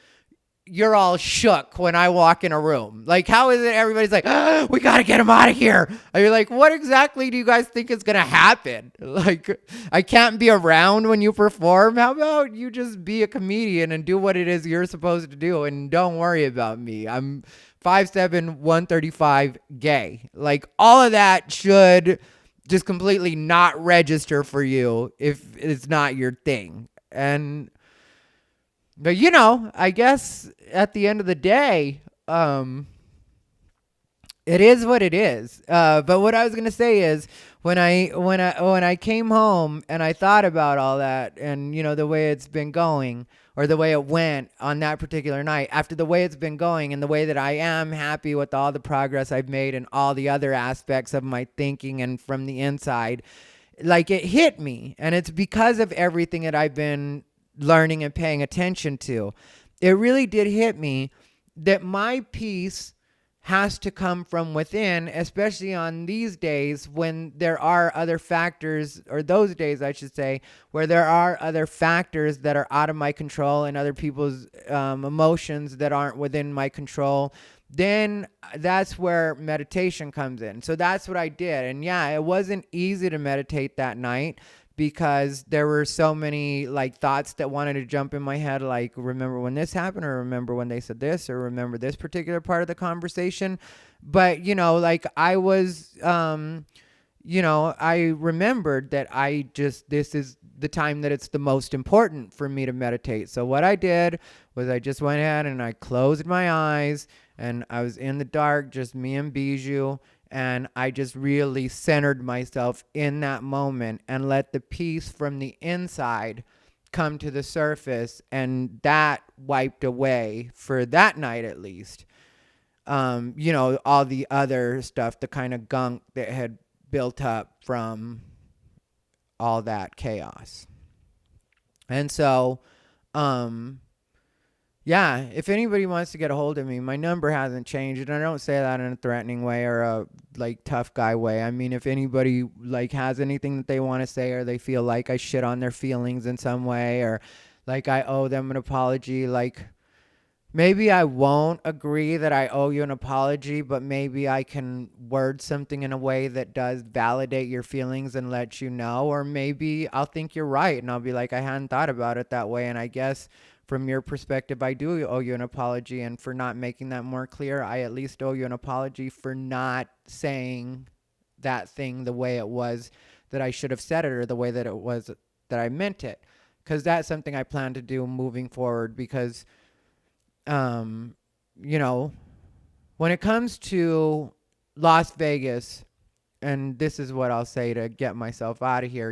you're all shook when I walk in a room? Like, how is it everybody's like, we got to get him out of here? And you're like, what exactly do you guys think is going to happen? Like, I can't be around when you perform. How about you just be a comedian and do what it is you're supposed to do and don't worry about me? I'm 5'7", 135, gay. Like, all of that should just completely not register for you if it's not your thing. But I guess at the end of the day, it is what it is. But what I was gonna say is when I came home and I thought about all that and the way it's been going or the way it went on that particular night, after the way it's been going and the way that I am happy with all the progress I've made and all the other aspects of my thinking and from the inside, like it hit me, and it's because of everything that I've been learning and paying attention to. It really did hit me that my peace has to come from within, especially on these days when there are other factors, or those days I should say, where there are other factors that are out of my control and other people's emotions that aren't within my control. Then that's where meditation comes in. So that's what I did. And yeah, it wasn't easy to meditate that night, because there were so many like thoughts that wanted to jump in my head, like remember when this happened, or remember when they said this, or remember this particular part of the conversation. But like I was I remembered that this is the time that it's the most important for me to meditate. So what I did was I just went ahead and I closed my eyes, and I was in the dark, just me and Bijou, and I just really centered myself in that moment and let the peace from the inside come to the surface, and that wiped away, for that night at least, all the other stuff, the kind of gunk that had built up from all that chaos. And so, yeah, if anybody wants to get a hold of me, my number hasn't changed, and I don't say that in a threatening way or a tough guy way. I mean, if anybody has anything that they want to say, or they feel like I shit on their feelings in some way, or I owe them an apology, maybe I won't agree that I owe you an apology, but maybe I can word something in a way that does validate your feelings and let you know. Or maybe I'll think you're right, and I'll be like, I hadn't thought about it that way, and I guess from your perspective, I do owe you an apology. And for not making that more clear, I at least owe you an apology for not saying that thing the way it was that I should have said it, or the way that it was that I meant it. Because that's something I plan to do moving forward, because when it comes to Las Vegas, and this is what I'll say to get myself out of here,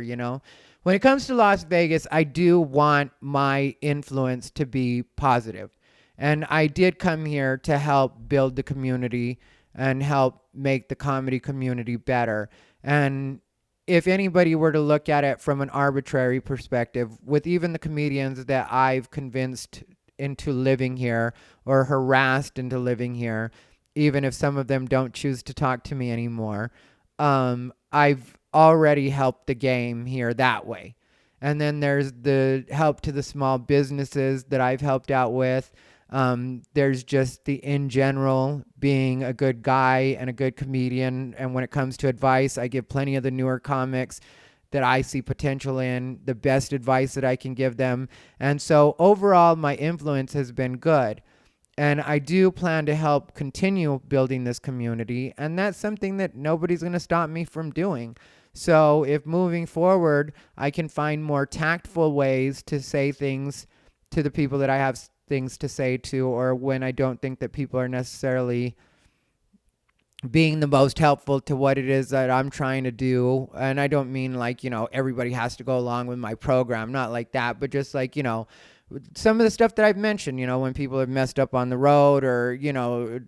when it comes to Las Vegas, I do want my influence to be positive. And I did come here to help build the community and help make the comedy community better. And if anybody were to look at it from an arbitrary perspective, with even the comedians that I've convinced into living here, or harassed into living here, even if some of them don't choose to talk to me anymore, I've already helped the game here that way. And then there's the help to the small businesses that I've helped out with. There's just the in general being a good guy and a good comedian. And when it comes to advice, I give plenty of the newer comics that I see potential in the best advice that I can give them. And so overall, my influence has been good. And I do plan to help continue building this community. And that's something that nobody's going to stop me from doing. So if moving forward, I can find more tactful ways to say things to the people that I have things to say to, or when I don't think that people are necessarily being the most helpful to what it is that I'm trying to do. And I don't mean everybody has to go along with my program, not like that, but just some of the stuff that I've mentioned, when people have messed up on the road, or,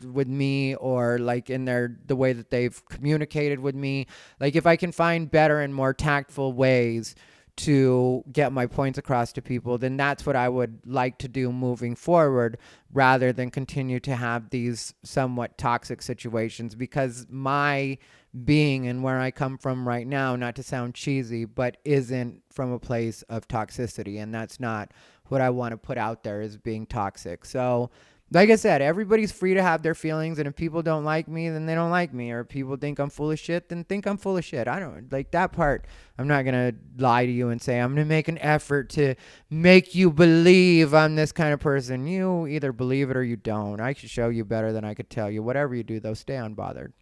with me, or in the way that they've communicated with me. If I can find better and more tactful ways to get my points across to people, then that's what I would like to do moving forward, rather than continue to have these somewhat toxic situations. Because my being and where I come from right now, not to sound cheesy, but isn't from a place of toxicity, and that's not what I want to put out there as being toxic. So like I said, everybody's free to have their feelings, and if people don't like me, then they don't like me, or if people think I'm full of shit, then think I'm full of shit. I don't that part. I'm not going to lie to you and say I'm going to make an effort to make you believe I'm this kind of person. You either believe it or you don't. I could show you better than I could tell you. Whatever you do, though, stay unbothered.